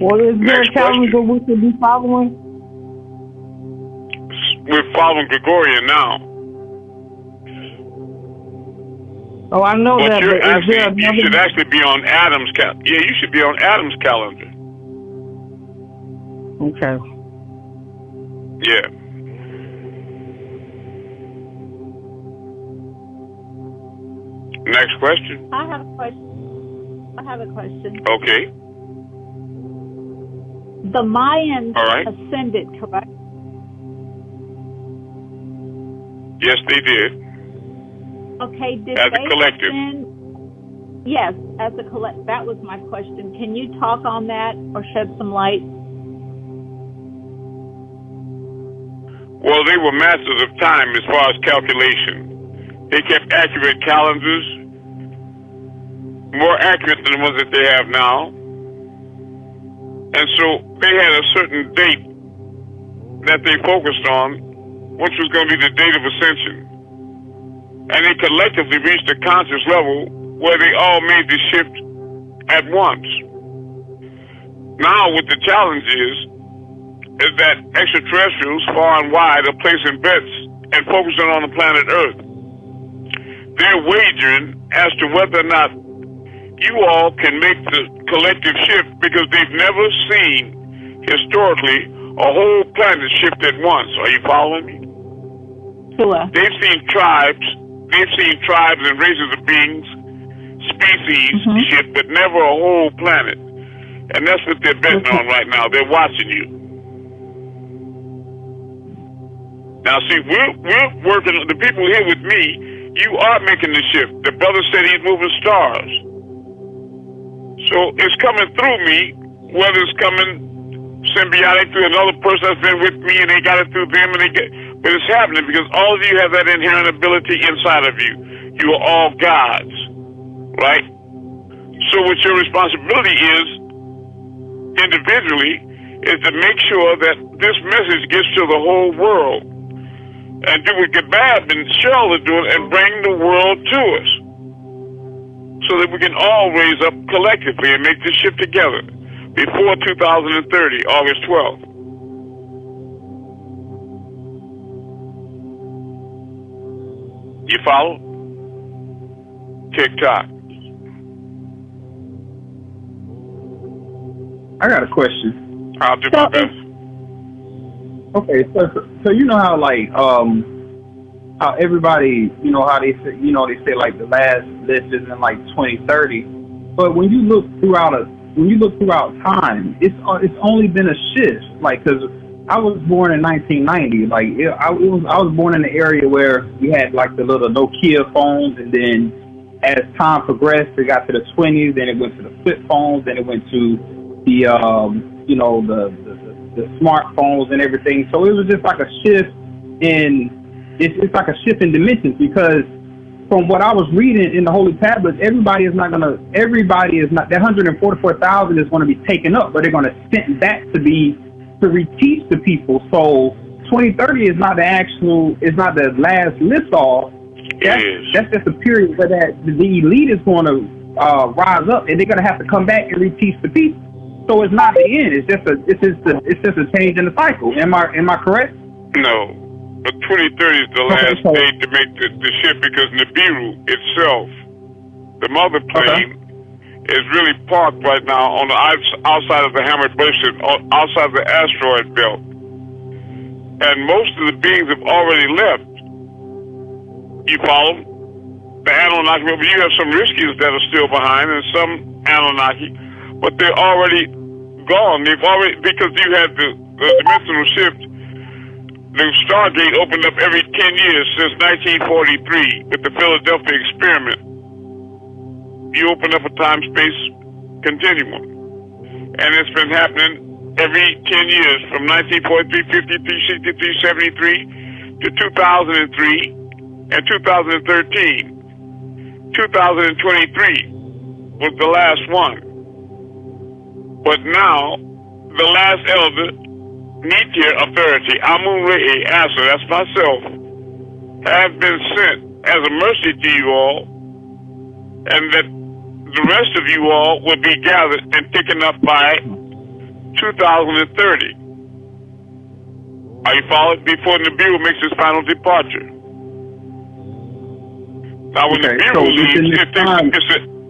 Well, is there a calendar we should be following? We're following Gregorian now. Oh, I know but that. You're but actually, is there another... you should actually be on Adam's calendar. Yeah, you should be on Adam's calendar. Okay. Yeah. Next question. I have a question. Okay. The Mayans All right. ascended, correct? Yes, they did. Okay, did As they a collective. ascend? Yes, as a collective. That was my question. Can you talk on that or shed some light? Well, they were masters of time as far as calculation. They kept accurate calendars, more accurate than the ones that they have now. And so they had a certain date that they focused on, which was going to be the date of ascension. And they collectively reached a conscious level where they all made the shift at once. Now what the challenge is that extraterrestrials far and wide are placing bets and focusing on the planet Earth. They're wagering as to whether or not you all can make the collective shift, because they've never seen historically a whole planet shift at once. Are you following me? Sure. They've seen tribes and races of beings, species shift, but never a whole planet. And that's what they're betting on right now. They're watching you. Now see, we're working, the people here with me, you are making the shift. The brother said he's moving stars. So it's coming through me, whether it's coming symbiotic through another person that's been with me and they got it through them, but it's happening because all of you have that inherent ability inside of you. You are all gods, right? So what your responsibility is, individually, is to make sure that this message gets to the whole world. And do what Gabab and Cheryl are doing and bring the world to us, so that we can all raise up collectively and make this shift together before 2030, August 12th. You follow? Tick-tock. I got a question. I'll do my best. Okay, so you know how like how everybody, you know how they say like the last list is in like 2030, but when you look throughout time, it's only been a shift. Like, cause I was born in 1990. Like I was born in an area where we had like the little Nokia phones, and then as time progressed, it got to the 20s, then it went to the flip phones, then it went to the the smartphones and everything. So it was just like a shift in. It's like a shift in dimensions, because from what I was reading in the Holy Tablets, everybody is not, that 144,000 is going to be taken up, but they're going to send that to reteach the people. So 2030 is not the last list off. That's just a period where the elite is going to rise up, and they're going to have to come back and reteach the people. So it's not the end. It's just a change in the cycle. Am I correct? No. But 2030 is the last date to make the shift, because Nibiru itself, the mother plane, is really parked right now on the outside of the Hammered Basin, outside the asteroid belt. And most of the beings have already left. You follow? The Anunnaki, but you have some riskies that are still behind, and some Anunnaki, but they're already gone. Because you had the dimensional shift. The Stargate opened up every 10 years since 1943 with the Philadelphia experiment. You open up a time-space continuum. And it's been happening every 10 years from 1943, 53, 63, 73 to 2003 and 2013. 2023 was the last one. But now, the last elder, Meteor Authority, Amun-Rayay, answer, that's myself, have been sent as a mercy to you all, and that the rest of you all will be gathered and taken up by 2030. Are you followed? Before Nibiru makes his final departure. Now, when Nibiru leaves,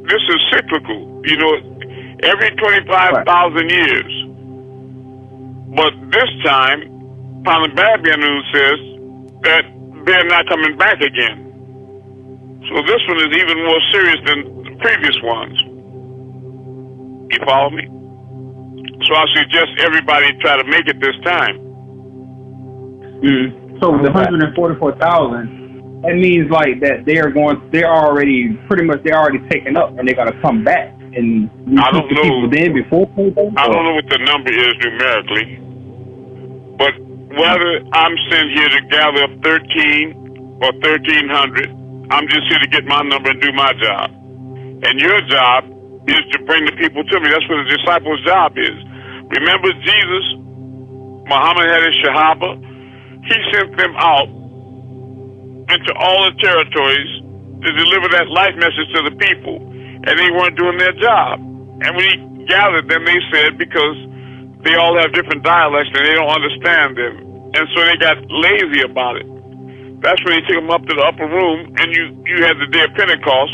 this is cyclical. You know, every 25,000 years. But this time, Panababyanun says that they're not coming back again. So this one is even more serious than the previous ones. You follow me? So I suggest everybody try to make it this time. So the 144,000, that means like that they're already taken up and they're gonna come back and I don't know. People then before I don't know what the number is numerically, but whether I'm sent here to gather up 13 or 1,300, I'm just here to get my number and do my job. And your job is to bring the people to me. That's what the disciples' job is. Remember Jesus, Muhammad had his Shahaba. He sent them out into all the territories to deliver that life message to the people. And they weren't doing their job. And when he gathered them, they said, because they all have different dialects and they don't understand them. And so they got lazy about it. That's when he took them up to the upper room, and you had the day of Pentecost,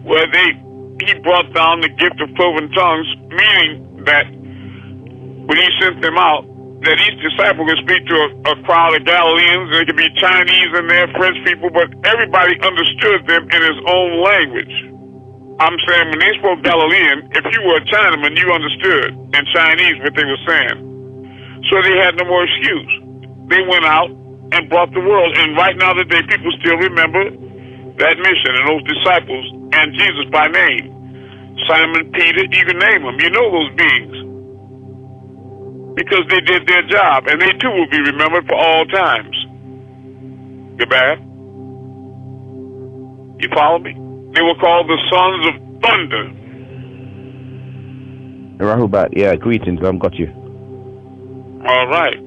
where he brought down the gift of cloven tongues, meaning that when he sent them out, that each disciple could speak to a crowd of Galileans. There could be Chinese in there, French people, but everybody understood them in his own language. I'm saying when they spoke Galilean, if you were a Chinaman, you understood in Chinese what they were saying. So they had no more excuse. They went out and brought the world. And right now today, people still remember that mission and those disciples and Jesus by name. Simon, Peter, you can name them. You know those beings. Because they did their job, and they too will be remembered for all times. Goodbye. You follow me? They were called the sons of thunder. Rahubat, yeah, greetings, got you. All right.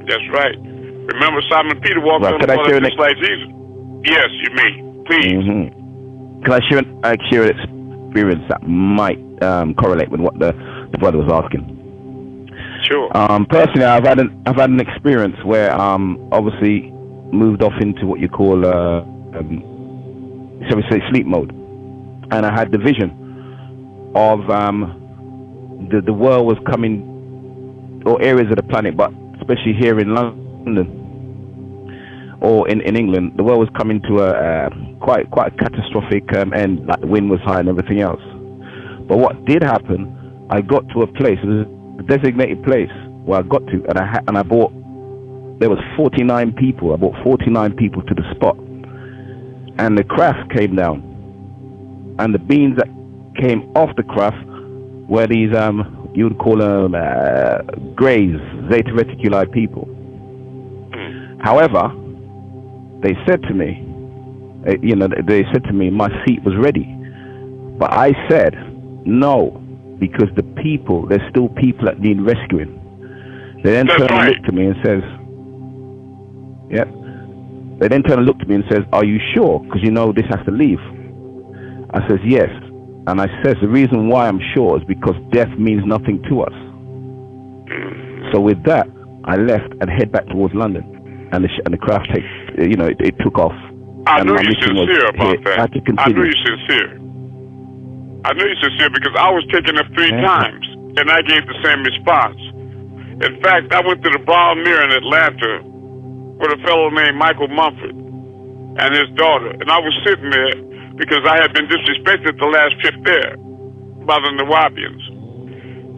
That's right. Remember Simon Peter walked on the water just like Jesus? Yes, you may. Please. Mm-hmm. Can I share an experience that might correlate with what the brother was asking? Sure. Personally, I've had an experience where obviously moved off into what you call shall we say sleep mode, and I had the vision of the world was coming, or areas of the planet, but especially here in London or in England, the world was coming to a quite a catastrophic end. Like the wind was high and everything else. But what did happen, I got to a place, it was a designated place where I got to, and I bought. There was 49 people. I brought 49 people to the spot, and the craft came down, and the beings that came off the craft were these you would call them Greys, Zeta Reticuli people. However, they said to me, my seat was ready, but I said no, because there's still people that need rescuing. They then turn and look to me and says. Yeah. They then turn and look to me and says, "Are you sure? Because you know this has to leave." I says, "Yes." And I says, "The reason why I'm sure is because death means nothing to us." So with that, I left and head back towards London, and the craft it took off. I know you're sincere about that. I know you're sincere. I know you're sincere because I was taken up 3 times, and I gave the same response. In fact, I went to the Brown Mirror in Atlanta with a fellow named Michael Mumford and his daughter. And I was sitting there because I had been disrespected the last trip there by the Nawabians.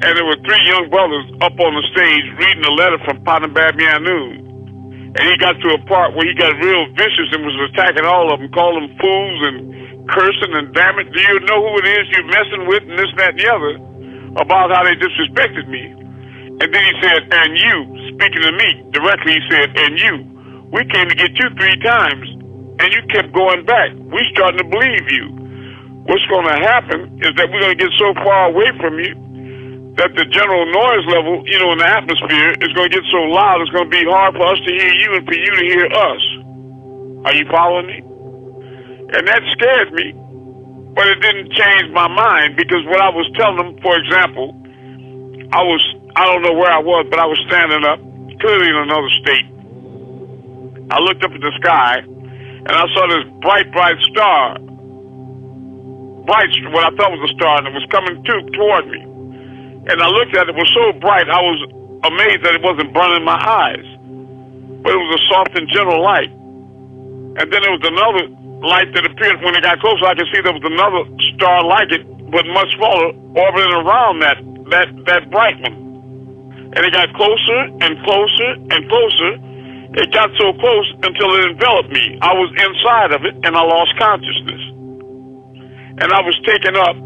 And there were 3 young brothers up on the stage reading a letter from Panababyanun. And he got to a part where he got real vicious and was attacking all of them, calling them fools and cursing and damn it, do you know who it is you're messing with and this, that, and the other, about how they disrespected me. And then he said, and you, speaking to me directly, he said, and you, we came to get you 3 times, and you kept going back. We starting to believe you. What's going to happen is that we're going to get so far away from you that the general noise level, you know, in the atmosphere is going to get so loud, it's going to be hard for us to hear you and for you to hear us. Are you following me? And that scared me, but it didn't change my mind, because what I was telling them, for example, I don't know where I was, but I was standing up, clearly in another state. I looked up at the sky, and I saw this bright, bright star. What I thought was a star, and it was coming toward me. And I looked at it, it was so bright, I was amazed that it wasn't burning my eyes. But it was a soft and gentle light. And then there was another light that appeared. When it got closer, I could see there was another star like it, but much smaller, orbiting around that bright one. And it got closer and closer and closer. It got so close until it enveloped me. I was inside of it, and I lost consciousness. And I was taken up,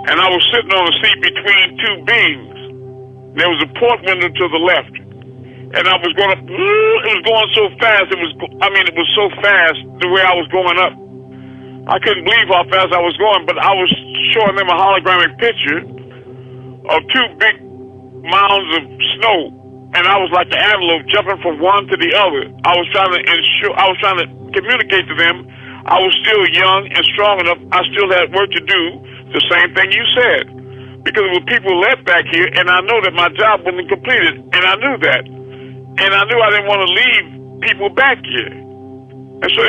and I was sitting on a seat between 2 beings. There was a port window to the left. And I was going up, it was going so fast, it was so fast the way I was going up. I couldn't believe how fast I was going, but I was showing them a hologramic picture of 2 big mounds of snow. And I was like an antelope jumping from one to the other. I was trying to communicate to them I was still young and strong enough. I still had work to do, the same thing you said. Because there were people left back here, and I know that my job wasn't completed, and I knew that. And I knew I didn't want to leave people back here. And so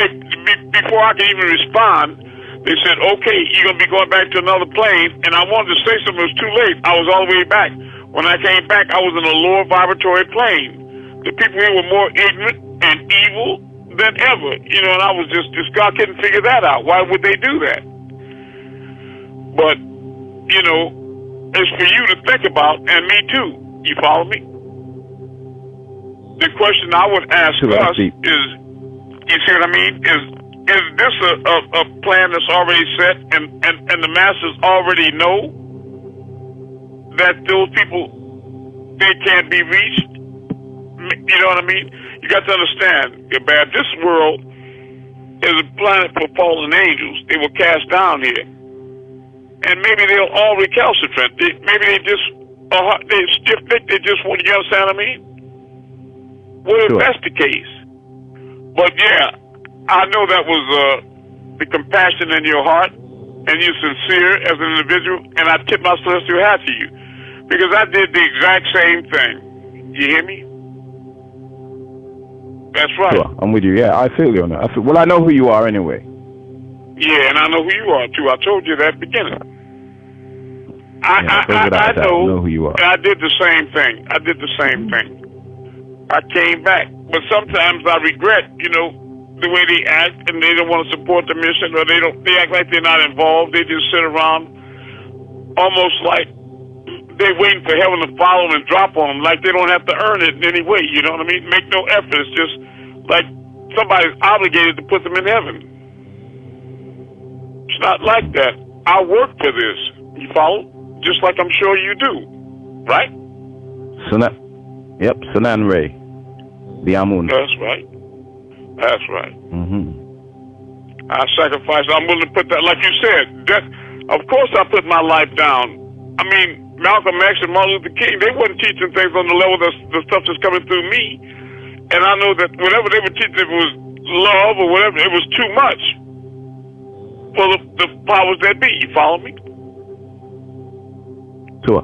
before I could even respond, they said, okay, you're going to be going back to another plane. And I wanted to say something, it was too late. I was all the way back. When I came back, I was in a lower vibratory plane. The people here were more ignorant and evil than ever. You know, and I was just I couldn't figure that out. Why would they do that? But, you know, it's for you to think about, and me too. You follow me? The question I would ask us is, you see what I mean? Is this a plan that's already set, and the masses already know that those people, they can't be reached? You know what I mean? You got to understand, Gabab, this world is a planet for fallen angels. They were cast down here. And maybe they'll all recalcitrant. Maybe they stiff neck, they just want, you understand what I mean? What if that's the case? But yeah, I know that was the compassion in your heart, and you're sincere as an individual, and I tip my celestial hat to you, because I did the exact same thing. You hear me? That's right. Sure, I'm with you. Yeah, I feel you on that. Well, I know who you are anyway. Yeah, and I know who you are too. I told you that at the beginning. I know who you are. And I did the same thing. I came back. But sometimes I regret, you know, the way they act, and they don't want to support the mission, or they act like they're not involved. They just sit around almost like they're waiting for heaven to follow and drop on them, like they don't have to earn it in any way. You know what I mean? Make no effort. It's just like somebody's obligated to put them in heaven. It's not like that. I work for this. You follow? Just like I'm sure you do. Right? Amun-Rayay. The Amun. That's right. That's right. Mm-hmm. I sacrifice. I'm willing to put that, like you said. Of course I put my life down. I mean, Malcolm X and Martin Luther King, they weren't teaching things on the level of the stuff that's coming through me. And I know that whatever they were teaching, if it was love or whatever, it was too much for the powers that be. You follow me? Sure.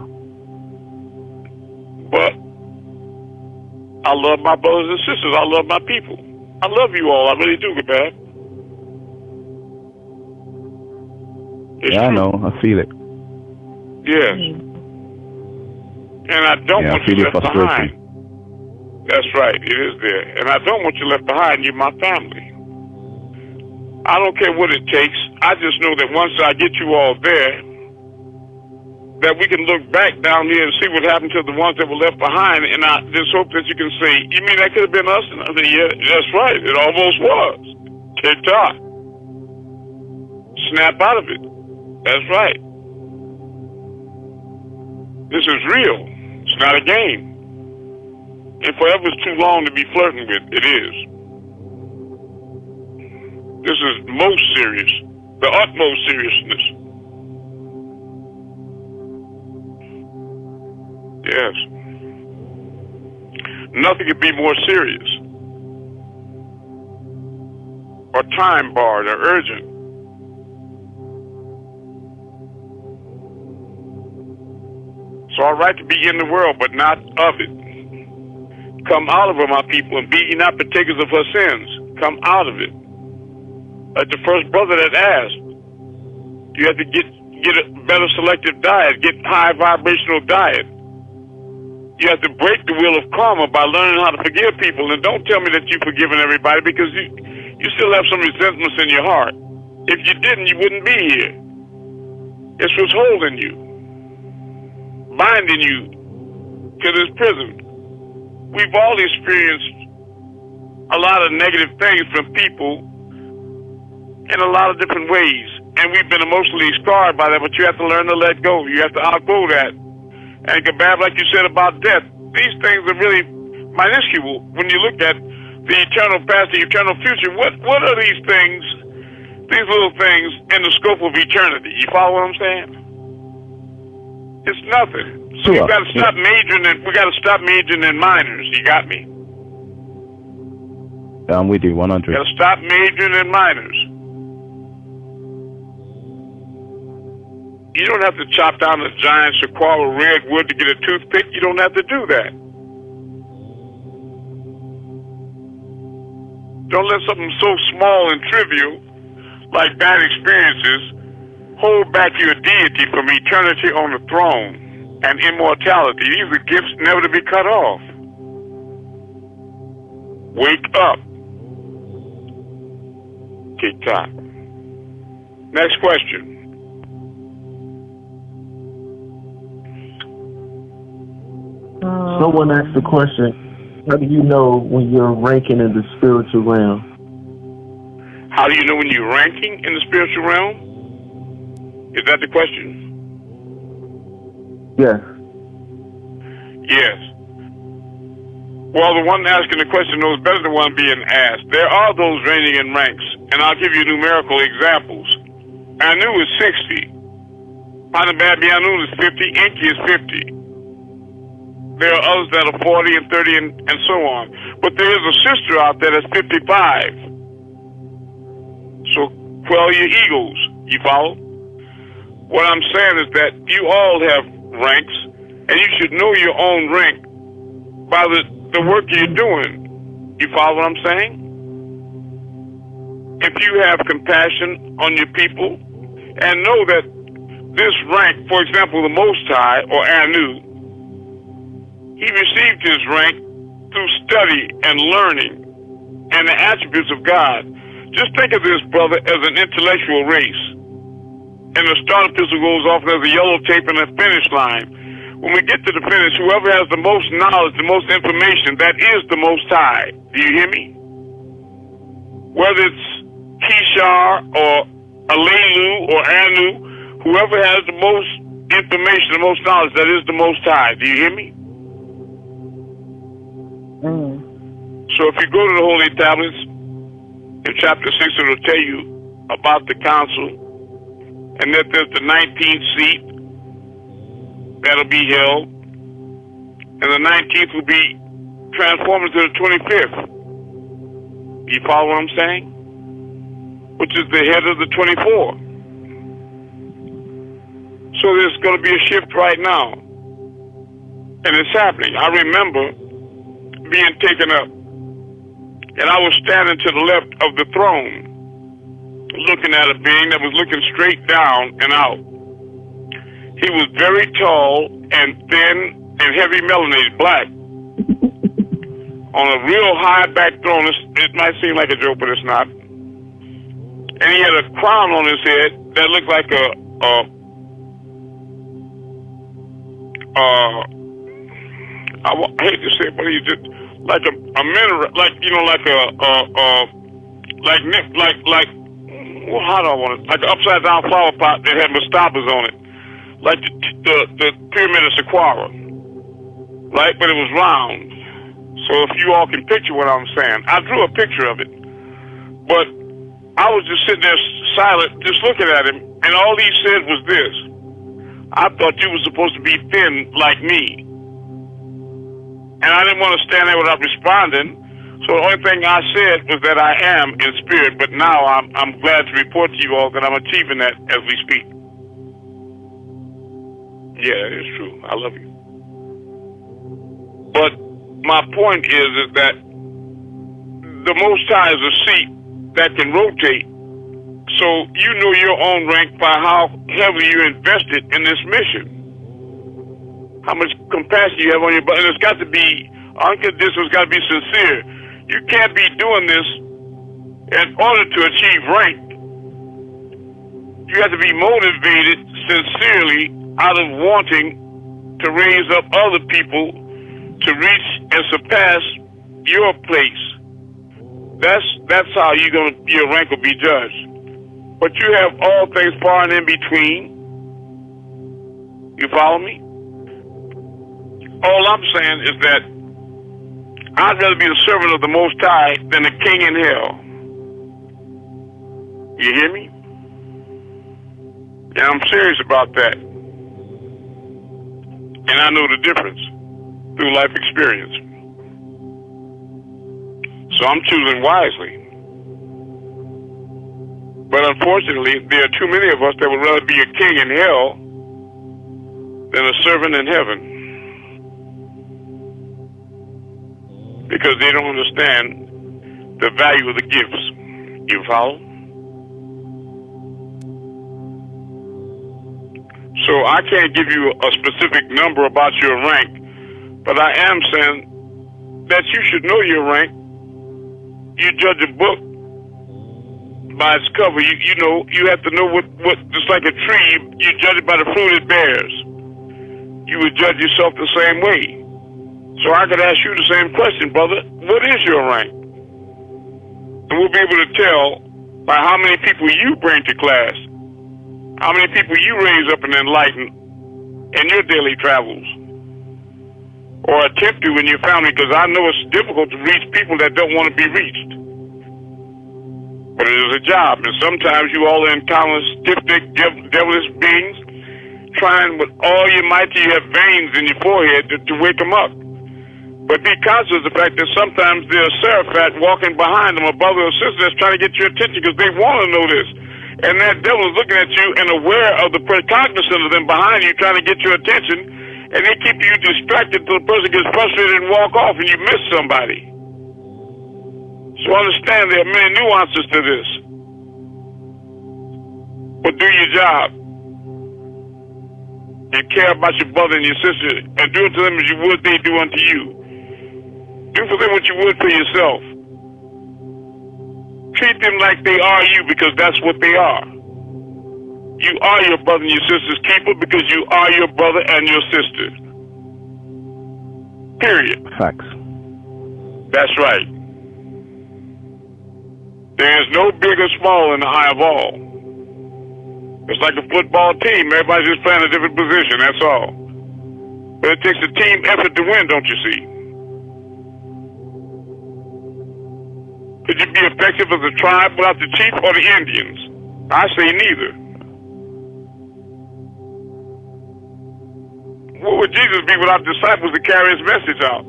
But I love my brothers and sisters. I love my people. I love you all. I really do, Gabab. Yeah, I know. I feel it. Yes. And I don't want you left behind. That's right. It is there. And I don't want you left behind. You're my family. I don't care what it takes. I just know that once I get you all there, that we can look back down here and see what happened to the ones that were left behind. And I just hope that you can say, you mean that could have been us? And I say, yeah, that's right. It almost was. TikTok. snap out of it. That's right. This is real. It's not a game. And forever is too long to be flirting with. It is. This is most serious. The utmost seriousness. Yes. Nothing could be more serious, or time barred, or urgent. It's all right to be in the world, but not of it. Come out of her, my people, and be ye not partakers of her sins. Come out of it. Like the first brother that asked, you have to get a better selective diet, get high vibrational diet. You have to break the wheel of karma by learning how to forgive people. And don't tell me that you've forgiven everybody, because you still have some resentments in your heart. If you didn't, you wouldn't be here. It's what's holding you, binding you to this prison. We've all experienced a lot of negative things from people in a lot of different ways. And we've been emotionally scarred by that, but you have to learn to let go. You have to outgrow that. And Gabab, like you said about death, these things are really minuscule when you look at the eternal past, the eternal future. What are these things, these little things, in the scope of eternity? You follow what I'm saying? It's nothing. So we got to stop majoring in. We got to stop majoring in minors. You got me? I'm with you, 100. Got to stop majoring in minors. You don't have to chop down a giant saguaro redwood to get a toothpick. You don't have to do that. Don't let something so small and trivial, like bad experiences, hold back your deity from eternity on the throne and immortality. These are gifts never to be cut off. Wake up. Tick-tock. Next question. Someone asked the question, how do you know when you're ranking in the spiritual realm? How do you know when you're ranking in the spiritual realm? Is that the question? Yes. Yes. Well, the one asking the question knows better than the one being asked. There are those ranging in ranks, and I'll give you numerical examples. Anu is 60. Panababi Anu is 50. Enki is 50. There are others that are 40 and 30 and so on. But there is a sister out there that's 55. So quell your egos. You follow? What I'm saying is that you all have ranks, and you should know your own rank by the work you're doing. You follow what I'm saying? If you have compassion on your people, and know that this rank, for example, the Most High, or Anu, he received his rank through study and learning and the attributes of God. Just think of this, brother, as an intellectual race. And the starter pistol goes off, and there's a yellow tape and a finish line. When we get to the finish, whoever has the most knowledge, the most information, that is the Most High. Do you hear me? Whether it's Kishar or Alelu or Anu, whoever has the most information, the most knowledge, that is the Most High. Do you hear me? So if you go to the Holy Tablets, in chapter 6, it will tell you about the council, and that there's the 19th seat that'll be held, and the 19th will be transformed into the 25th. You follow what I'm saying? Which is the head of the 24. So there's going to be a shift right now, and it's happening. I remember being taken up, and I was standing to the left of the throne, looking at a being that was looking straight down and out. He was very tall and thin and heavy melanated, black, on a real high back throne. It might seem like a joke, but it's not. And he had a crown on his head that looked like I hate to say it, but he just like a minaret, like, you know, like well, how do I want it? Like an upside down flower pot that had mastabas on it, like the pyramid of Saqqara, right? But it was round. So if you all can picture what I'm saying, I drew a picture of it, but I was just sitting there silent, just looking at him, and all he said was this: I thought you were supposed to be thin like me. And I didn't want to stand there without responding. So the only thing I said was that I am in spirit, but now I'm glad to report to you all that I'm achieving that as we speak. Yeah, it's true. I love you. But my point is that the Most High is a seat that can rotate. So you know your own rank by how heavily you invested in this mission. How much compassion you have on your butt. And it's got to be unconditional, it's got to be sincere. You can't be doing this in order to achieve rank. You have to be motivated sincerely out of wanting to raise up other people to reach and surpass your place. That's how your rank will be judged. But you have all things far and in between. You follow me? All I'm saying is that I'd rather be the servant of the Most High than a king in hell. You hear me? And I'm serious about that. And I know the difference through life experience. So I'm choosing wisely. But unfortunately, there are too many of us that would rather be a king in hell than a servant in heaven. Because they don't understand the value of the gifts. You follow? So I can't give you a specific number about your rank, but I am saying that you should know your rank. You judge a book by its cover. You know, you have to know what just like a tree, you judge it by the fruit it bears. You would judge yourself the same way. So I could ask you the same question, brother. What is your rank? And we'll be able to tell by how many people you bring to class, how many people you raise up and enlighten in your daily travels, or attempt to in your family, because I know it's difficult to reach people that don't want to be reached. But it is a job, and sometimes you all encounter stiff-necked, devilish beings trying with all your might till you have veins in your forehead to wake them up. But be conscious of the fact that sometimes there's a seraphat walking behind them, a brother or sister that's trying to get your attention because they want to know this. And that devil is looking at you and aware of the cognizant of them behind you trying to get your attention, and they keep you distracted till the person gets frustrated and walk off and you miss somebody. So understand there are many nuances to this. But do your job. And care about your brother and your sister, and do unto them as you would they do unto you. Do for them what you would for yourself. Treat them like they are you, because that's what they are. You are your brother and your sister's keeper because you are your brother and your sister. Period. Facts. That's right. There is no big or small in the eye of all. It's like a football team. Everybody's just playing a different position, that's all. But it takes a team effort to win, don't you see? Could you be effective as a tribe without the chief or the Indians? I say neither. What would Jesus be without disciples to carry his message out?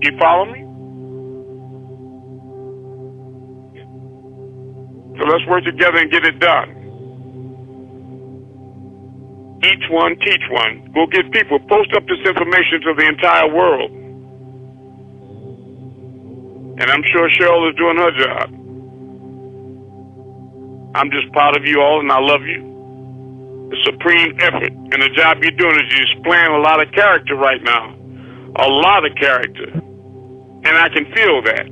You follow me? So let's work together and get it done. Each one, teach one. Go get people. Post up this information to the entire world. And I'm sure Cheryl is doing her job. I'm just proud of you all, and I love you. The supreme effort. And the job you're doing is you're displaying a lot of character right now. A lot of character. And I can feel that.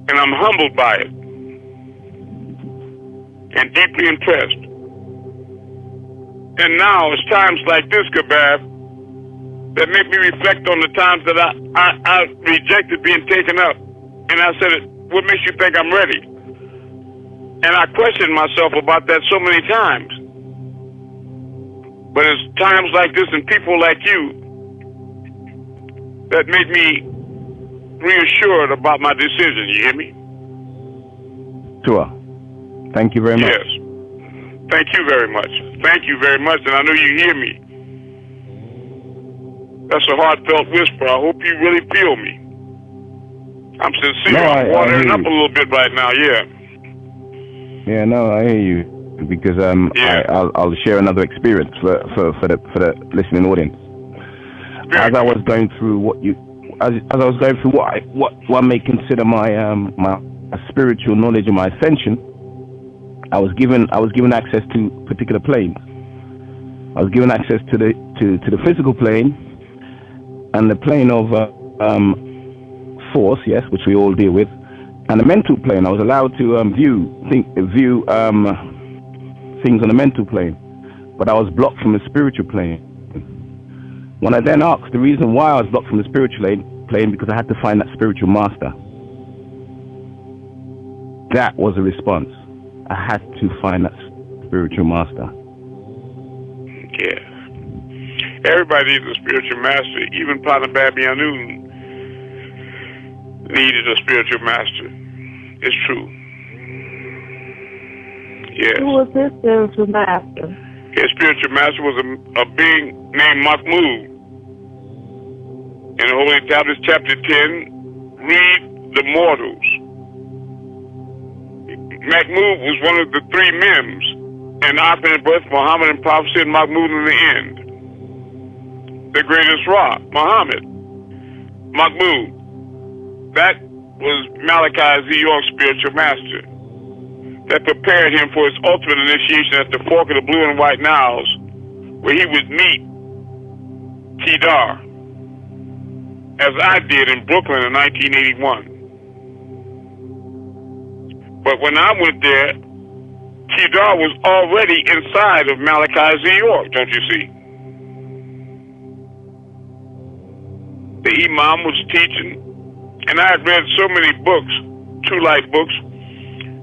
And I'm humbled by it. And deeply impressed. And now it's times like this, Kabab, that make me reflect on the times that I rejected being taken up And I said, what makes you think I'm ready? And I questioned myself about that so many times. But it's times like this and people like you that make me reassured about my decision. You hear me? Sure. Thank you very much. Yes. Thank you very much. Thank you very much. And I know you hear me. That's a heartfelt whisper. I hope you really feel me. I'm sincere. No, I'm watering up you. a little bit right now, yeah. Yeah, no, I hear you. Because I'll share another experience for the listening audience. As I was going through as I was going through what one may consider my spiritual knowledge and my ascension, I was given access to particular planes. I was given access to the physical plane and the plane of force, yes, which we all deal with, and the mental plane. I was allowed to view things on the mental plane, but I was blocked from the spiritual plane. When I then asked the reason why I was blocked from the spiritual plane, because I had to find that spiritual master. That was the response. I had to find that spiritual master. Yeah. Everybody needs a spiritual master. Even Father Babianu needed a spiritual master. It's true. Yes. Who was his spiritual master? His spiritual master was a being named Mahmoud. In the Holy Tablets, chapter 10, read the mortals. Mahmoud was one of the three Mims, and Amun and birth, Muhammad and prophecy, and Mahmoud in the end. The greatest Ra, Muhammad. Mahmoud. That was Malachi Z. York's spiritual master. That prepared him for his ultimate initiation at the fork of the Blue and White Niles, where he would meet Tidar, as I did in Brooklyn in 1981. But when I went there, Tidar was already inside of Malachi Z. York, don't you see? The Imam was teaching, and I had read so many books, True Light books,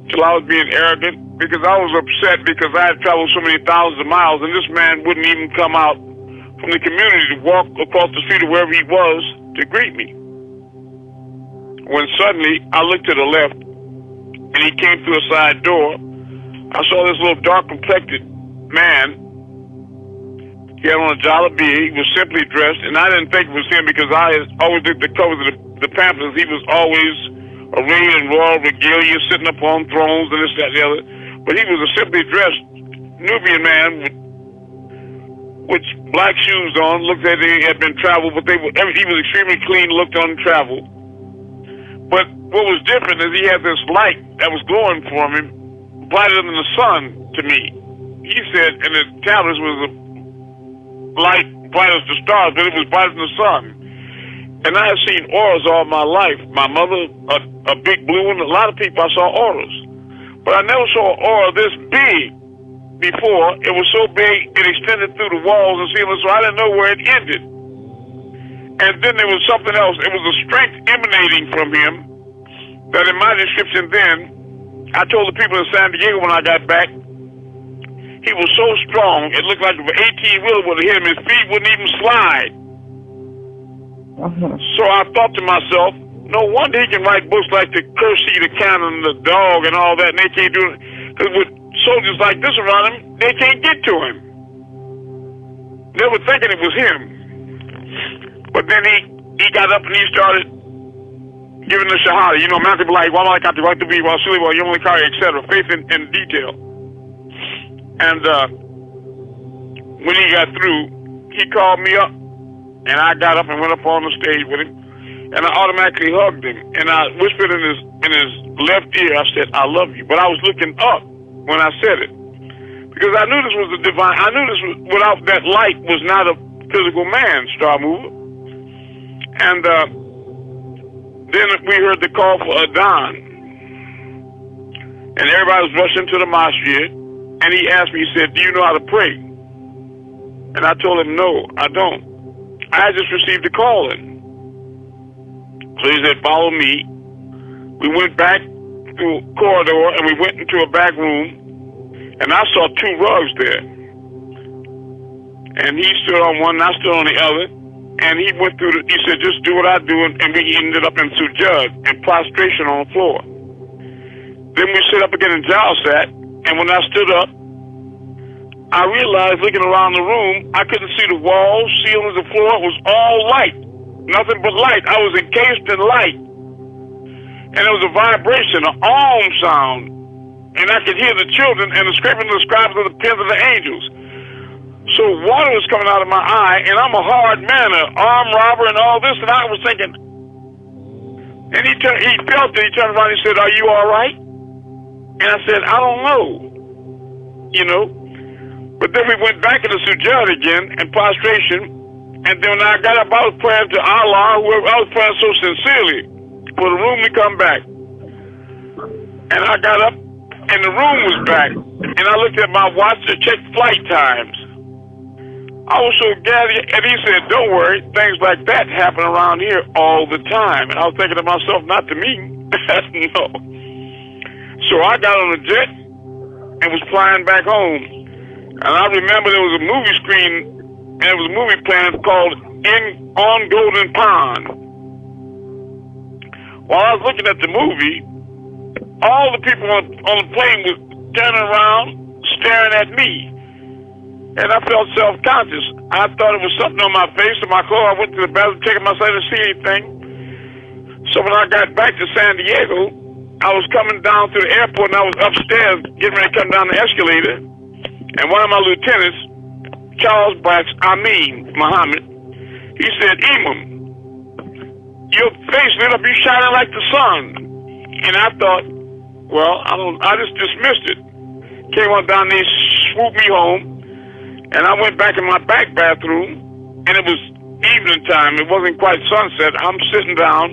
till I was being arrogant, because I was upset because I had traveled so many thousands of miles, and this man wouldn't even come out from the community to walk across the street or wherever he was to greet me. When suddenly I looked to the left, and he came through a side door, I saw this little dark-complected man. He had on a jalabia. He was simply dressed, and I didn't think it was him because I always looked at the covers of the pamphlets. He was always arrayed in royal regalia, sitting upon thrones and this, that, and the other. But he was a simply dressed Nubian man with black shoes on. Looked like he had been traveled, but he was extremely clean, looked untraveled. But what was different is he had this light that was glowing for him, brighter than the sun to me. He said, and the tablets was a light bright as the stars, but it was brighter than the sun. And I have seen auras all my life. My mother, a big blue one. A lot of people, I saw auras. But I never saw an aura this big before. It was so big, it extended through the walls and ceilings, so I didn't know where it ended. And then there was something else. It was a strength emanating from him that in my description then, I told the people in San Diego when I got back, he was so strong, it looked like if an 18-wheeler would have hit him, his feet wouldn't even slide. So I thought to myself, no wonder he can write books like the Kersey, the Cannon, the Dog, and all that, and they can't do it. Because with soldiers like this around him, they can't get to him. They were thinking it was him. But then he got up and he started giving the Shahada. You know, Matthew like, well, I got the right to be, well, silly, well, you only carry, etc. Faith in detail. And when he got through, he called me up. And I got up and went up on the stage with him, and I automatically hugged him, and I whispered in his left ear. I said, "I love you," but I was looking up when I said it because I knew this was the divine. I knew this was without that light was not a physical man, Star Mover. And then we heard the call for Adhan, and everybody was rushing to the mosque. And he asked me, he said, "Do you know how to pray?" And I told him, "No, I don't. I just received a call in." So he said, "Follow me We went back through a corridor and we went into a back room, and I saw 2 rugs there. And he stood on one and I stood on the other. And he went through he said, just do what I do, and we ended up in sujud and prostration on the floor. Then we stood up again in jalsat, and when I stood up, I realized looking around the room, I couldn't see the walls, ceilings, the floor. It was all light. Nothing but light. I was encased in light. And there was a vibration, an aum sound. And I could hear the children and the scraping of the scribes of the pens of the angels. So water was coming out of my eye, and I'm a hard man, an armed robber and all this, and I was thinking, and he felt it, he turned around and he said, are you all right? And I said, I don't know, you know. But then we went back into sujud again and prostration, and then when I got up, I was praying to Allah, whoever, I was praying so sincerely for the room to come back. And I got up, and the room was back, and I looked at my watch to check flight times. I was so gathered, and he said, don't worry, things like that happen around here all the time. And I was thinking to myself, not to me, no. So I got on a jet and was flying back home. And I remember there was a movie screen, and it was a movie playing called On Golden Pond. While I was looking at the movie, all the people on the plane was turning around, staring at me. And I felt self-conscious. I thought it was something on my face or my clothes. I went to the bathroom, checking myself to see anything. So when I got back to San Diego, I was coming down to the airport, and I was upstairs getting ready to come down the escalator. And one of my lieutenants, Charles Muhammad, he said, Imam, your face lit up, you shining like the sun. And I thought, well, I just dismissed it. Came on down there, swooped me home. And I went back in my back bathroom, and it was evening time. It wasn't quite sunset. I'm sitting down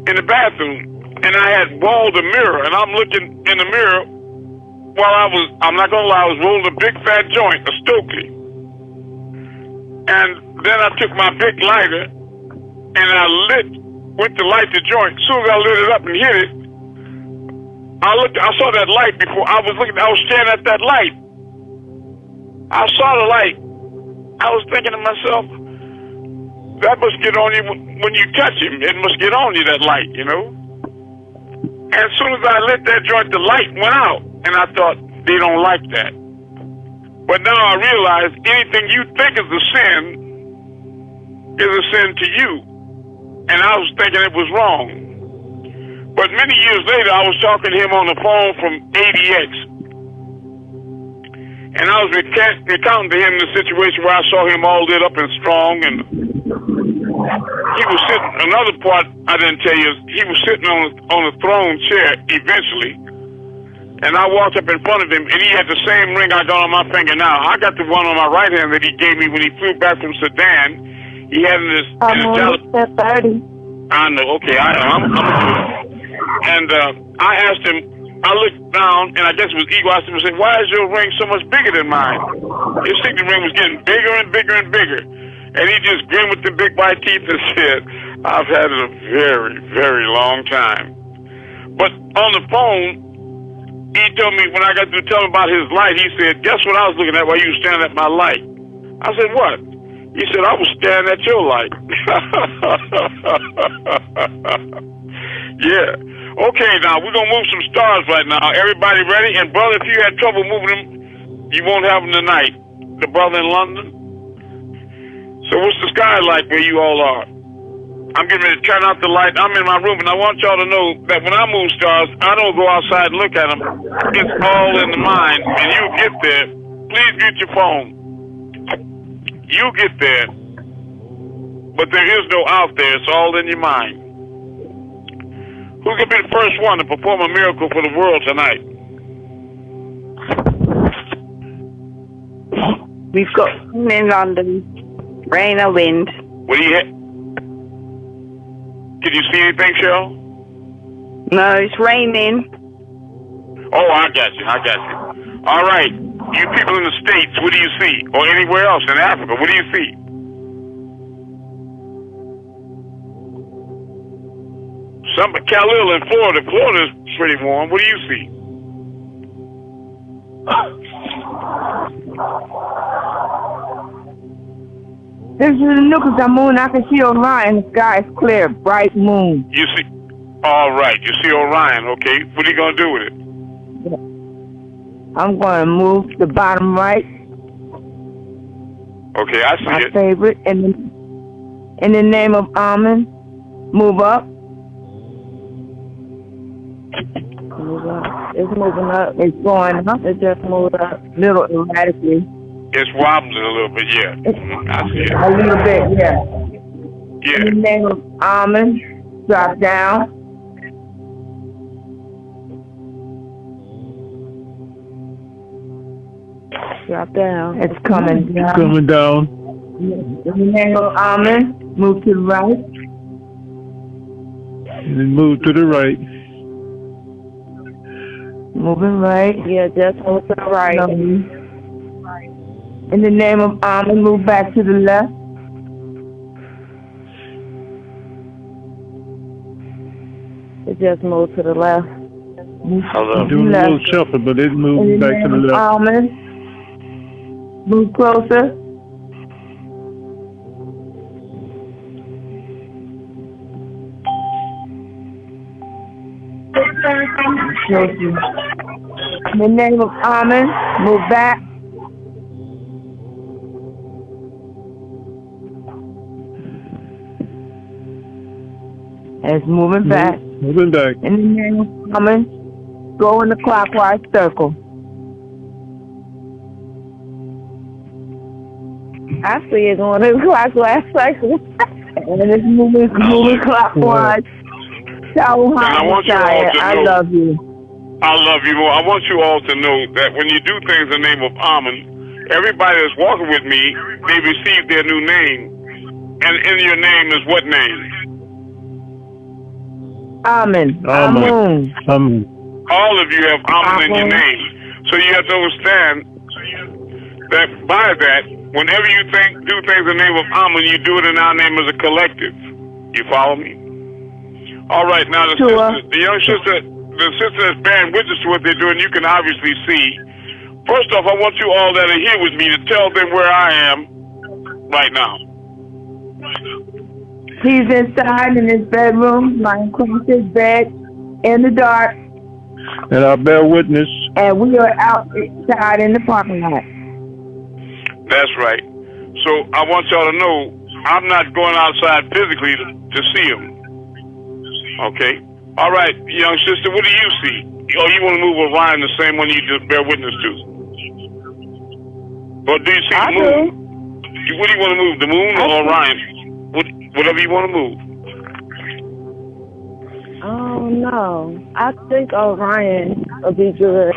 in the bathroom, and I had walled a mirror, and I'm looking in the mirror while I'm not going to lie, I was rolling a big fat joint, a Stokely. And then I took my big lighter, and I went to light the joint. As soon as I lit it up and hit it, I saw that light before. I was staring at that light. I saw the light. I was thinking to myself, that must get on you when you touch him. It must get on you, that light, you know. And as soon as I lit that joint, the light went out. And I thought, they don't like that. But now I realize anything you think is a sin to you. And I was thinking it was wrong. But many years later, I was talking to him on the phone from ADX. And I was recounting to him the situation where I saw him all lit up and strong, and he was sitting. Another part I didn't tell you is he was sitting on a throne chair eventually, and I walked up in front of him, and he had the same ring I got on my finger now. I got the one on my right hand that he gave me when he flew back from Sudan. He had in his 30. I know. Okay, I'm and I asked him. I looked down, and I guess it was ego. I said, why is your ring so much bigger than mine? His signature ring was getting bigger and bigger and bigger. And he just grinned with the big white teeth and said, I've had it a very, very long time. But on the phone, he told me, when I got to tell him about his light, he said, guess what I was looking at while you were staring at my light? I said, what? He said, I was staring at your light. Yeah. Okay, now, we're going to move some stars right now. Everybody ready? And, brother, if you had trouble moving them, you won't have them tonight. The brother in London. So what's the sky like where you all are? I'm getting ready to turn out the light. I'm in my room, and I want y'all to know that when I move stars, I don't go outside and look at them. It's all in the mind, and you get there. Please get your phone. You get there. But there is no out there. It's all in your mind. Who's going to be the first one to perform a miracle for the world tonight? We've got in London, rain or wind. What do you have? Can you see anything, Cheryl? No, it's raining. Oh, I got you. All right. You people in the States, what do you see? Or anywhere else in Africa, what do you see? Khalil in Florida. Florida's pretty warm. What do you see? This is the Nuka moon. I can see Orion. The sky is clear, bright moon. You see? All right. You see Orion. Okay. What are you gonna do with it? I'm going to move to the bottom right. Okay, I see My it. favorite. In the name of Amun, move up. Move up. It's moving up. It's going up. It just moved up. Little erratically. It's wobbling a little bit, yeah. I see it. A little bit, yeah. Yeah. In the name of Amun, drop down. Drop down. It's coming down. It's coming down. In the name of Amun, move to the right. And then move to the right. Moving right. Yeah, just move to the right. In the name of Amun, move back to the left. It just moved to the left. I'm doing a little shuffle, but it's moving back to the left. Amun, move closer. In the name of Amun, move back. It's moving back. Moving back. In the name of Amun, go in the clockwise circle. I see it going in the clockwise circle. And it's moving clockwise. And I want you all to know, I love you. I love you more. I want you all to know that when you do things in the name of Amun, everybody that's walking with me, they receive their new name. And in your name is what name? Amun. Amun. All of you have Amun in your name. So you have to understand that by that, whenever you do things in the name of Amun, you do it in our name as a collective. You follow me? All right, now the young sister, the sister that's bearing witness to what they're doing, you can obviously see. First off, I want you all that are here with me to tell them where I am right now. He's inside in his bedroom, lying across his bed in the dark. And I bear witness. And we are outside in the parking lot. That's right. So I want y'all to know, I'm not going outside physically to see him. Okay? All right, young sister, what do you see? Oh, you want to move Orion, the same one you just bear witness to? Or do you see the moon? What do you want to move, the moon or Orion? Whatever you want to move. Oh, no. I think Orion will be good.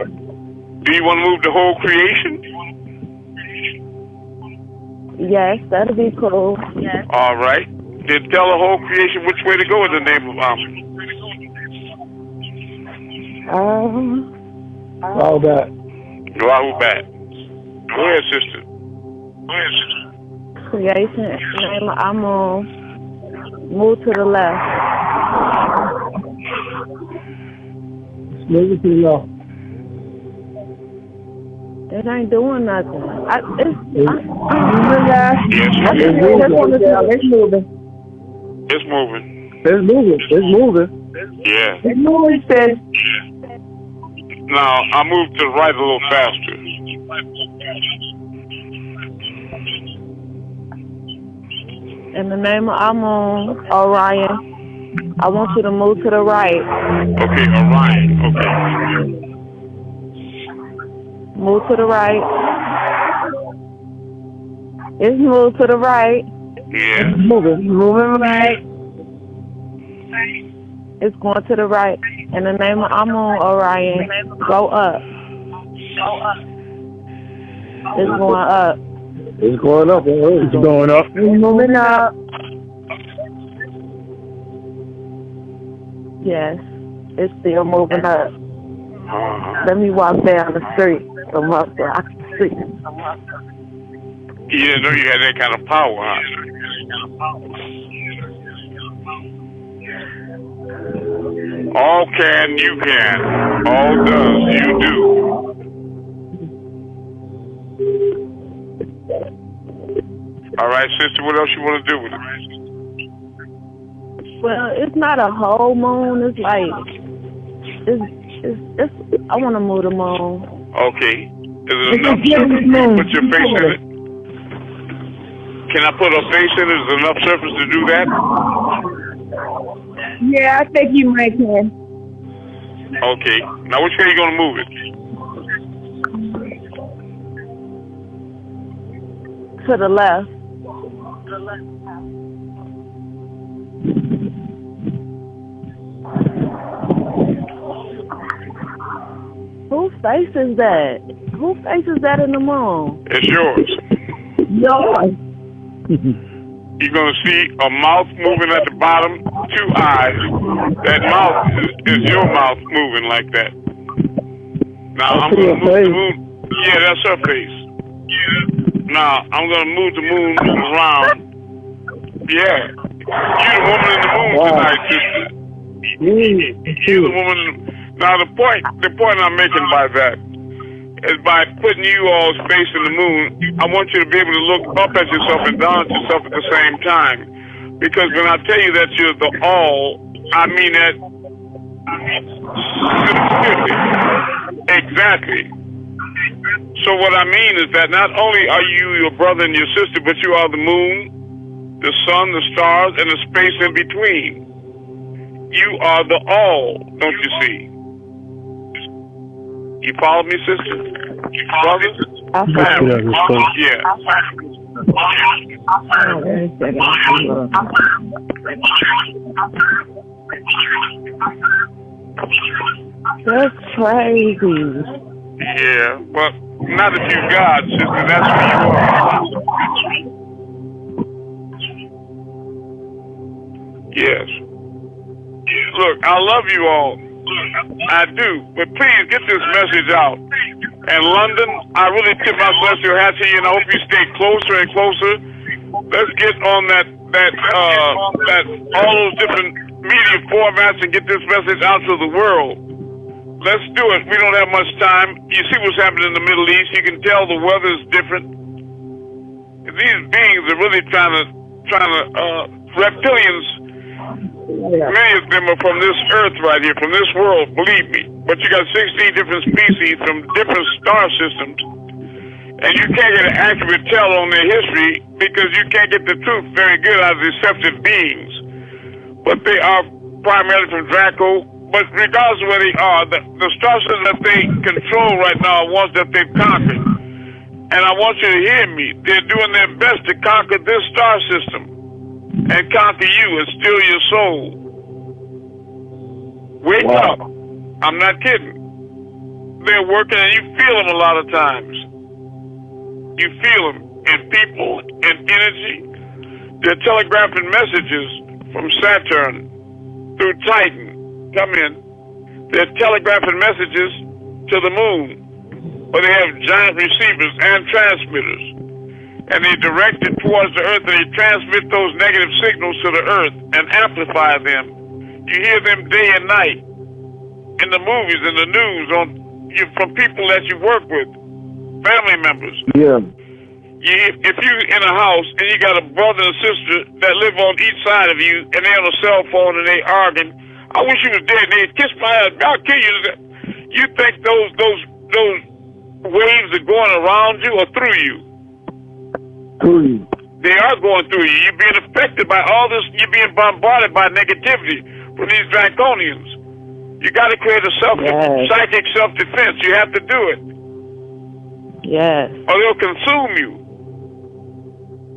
Do you want to move the whole creation? Yes, that'll be cool. Yes. All right. Then tell the whole creation which way to go in the name of Amun. Rahubat. Rahubat. Go ahead, sister. Creation in the name of Amun. Move to the left. Move to the left. It ain't doing nothing. It's moving. Yeah. It's moving, sis. Now, I moved to the right a little faster. In the name of Amun, Orion, I want you to move to the right. Okay, Orion. Okay. Move to the right. It's moved to the right. Yeah. It's moving right. It's going to the right. In the name of Amun, Orion, go up. It's going up. It's going up. It's going up. It's moving up. Yes, it's still moving up. Let me walk down the street from up so I can see. You didn't know you had that kind of power, huh? All can, you can. All does, you do. All right, sister, what else you want to do with it? Well, it's not a whole moon. It's like, it's I want to move the moon. Okay. Is it enough surface to put your face in it? Can I put a face in it? Is there enough surface to do that? Yeah, I think you might can. Okay. Now, which way are you going to move it? To the left. Whose face is that? Whose face is that in the moon? It's yours. Yours. You're going to see a mouth moving at the bottom, 2 eyes. That mouth is your mouth moving like that. Now, I'm going to move the moon. Yeah, that's her face. Now, I'm going to move the moon around. Yeah. You're the woman in the moon tonight, sister. You're the woman. Now, the point I'm making by that is by putting you all's face in the moon, I want you to be able to look up at yourself and down at yourself at the same time. Because when I tell you that you're the all, I mean that exactly. So what I mean is that not only are you your brother and your sister, but you are the moon, the sun, the stars, and the space in between. You are the all, don't you see? You follow me, sister? Brother? Yeah. That's crazy. Yeah, but not if you God, sister. That's who you are. Yes. Look, I love you all. I do. But please get this message out. And London, I really tip my celestial hat to you, and I hope you stay closer and closer. Let's get on that all those different media formats and get this message out to the world. Let's do it. We don't have much time. You see what's happening in the Middle East. You can tell the weather's different. These beings are really trying to reptilians. Many of them are from this earth right here, from this world, believe me. But you got 16 different species from different star systems. And you can't get an accurate tell on their history because you can't get the truth very good out of deceptive beings. But they are primarily from Draco. But regardless of where they are, the star systems that they control right now are ones that they've conquered. And I want you to hear me. They're doing their best to conquer this star system and conquer you and steal your soul. Wake up. I'm not kidding. They're working and you feel them a lot of times. You feel them in people, in energy. They're telegraphing messages from Saturn through Titan. Come in. They're telegraphing messages to the moon. But they have giant receivers and transmitters. And they direct it towards the earth, and they transmit those negative signals to the earth and amplify them. You hear them day and night in the movies, in the news, from people that you work with, family members. Yeah. If you're in a house and you got a brother and sister that live on each side of you, and they're on a cell phone and they arguing, I wish you was dead. And they kiss my ass. I'll kill you. You think those waves are going around you or through you? Through you. They are going through you. You're being affected by all this. You're being bombarded by negativity from these draconians. You got to create a psychic self-defense. You have to do it. Yes. Or they'll consume you.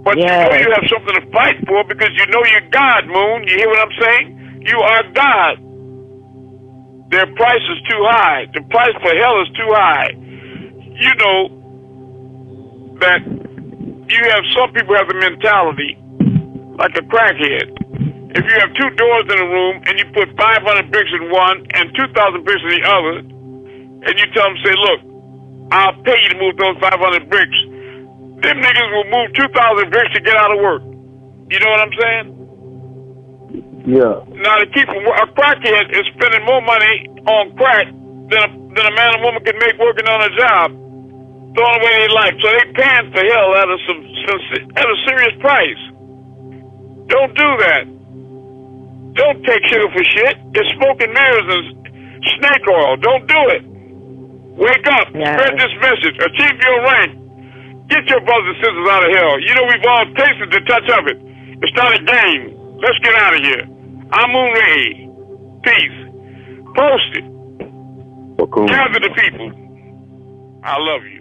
But you know you have something to fight for because you know you're God, Moon. You hear what I'm saying? You are God. Their price is too high. The price for hell is too high. You know that you have some people have the mentality like a crackhead. If you have 2 doors in a room and you put 500 bricks in one and 2,000 bricks in the other, and you tell them, say, look, I'll pay you to move those 500 bricks. Them niggas will move 2,000 bricks to get out of work. You know what I'm saying? Yeah. Now, a crackhead is spending more money on crack than a man or woman can make working on a job, throwing away their life. So they paying the hell out of at a serious price. Don't do that. Don't take sugar for shit. It's smoke and mirrors and snake oil. Don't do it. Wake up. Spread this message. Achieve your rank. Get your brothers and sisters out of hell. You know we've all tasted the touch of it. It's not a game. Let's get out of here. Amun-Rayay. Peace. Post it. Gather the people. I love you.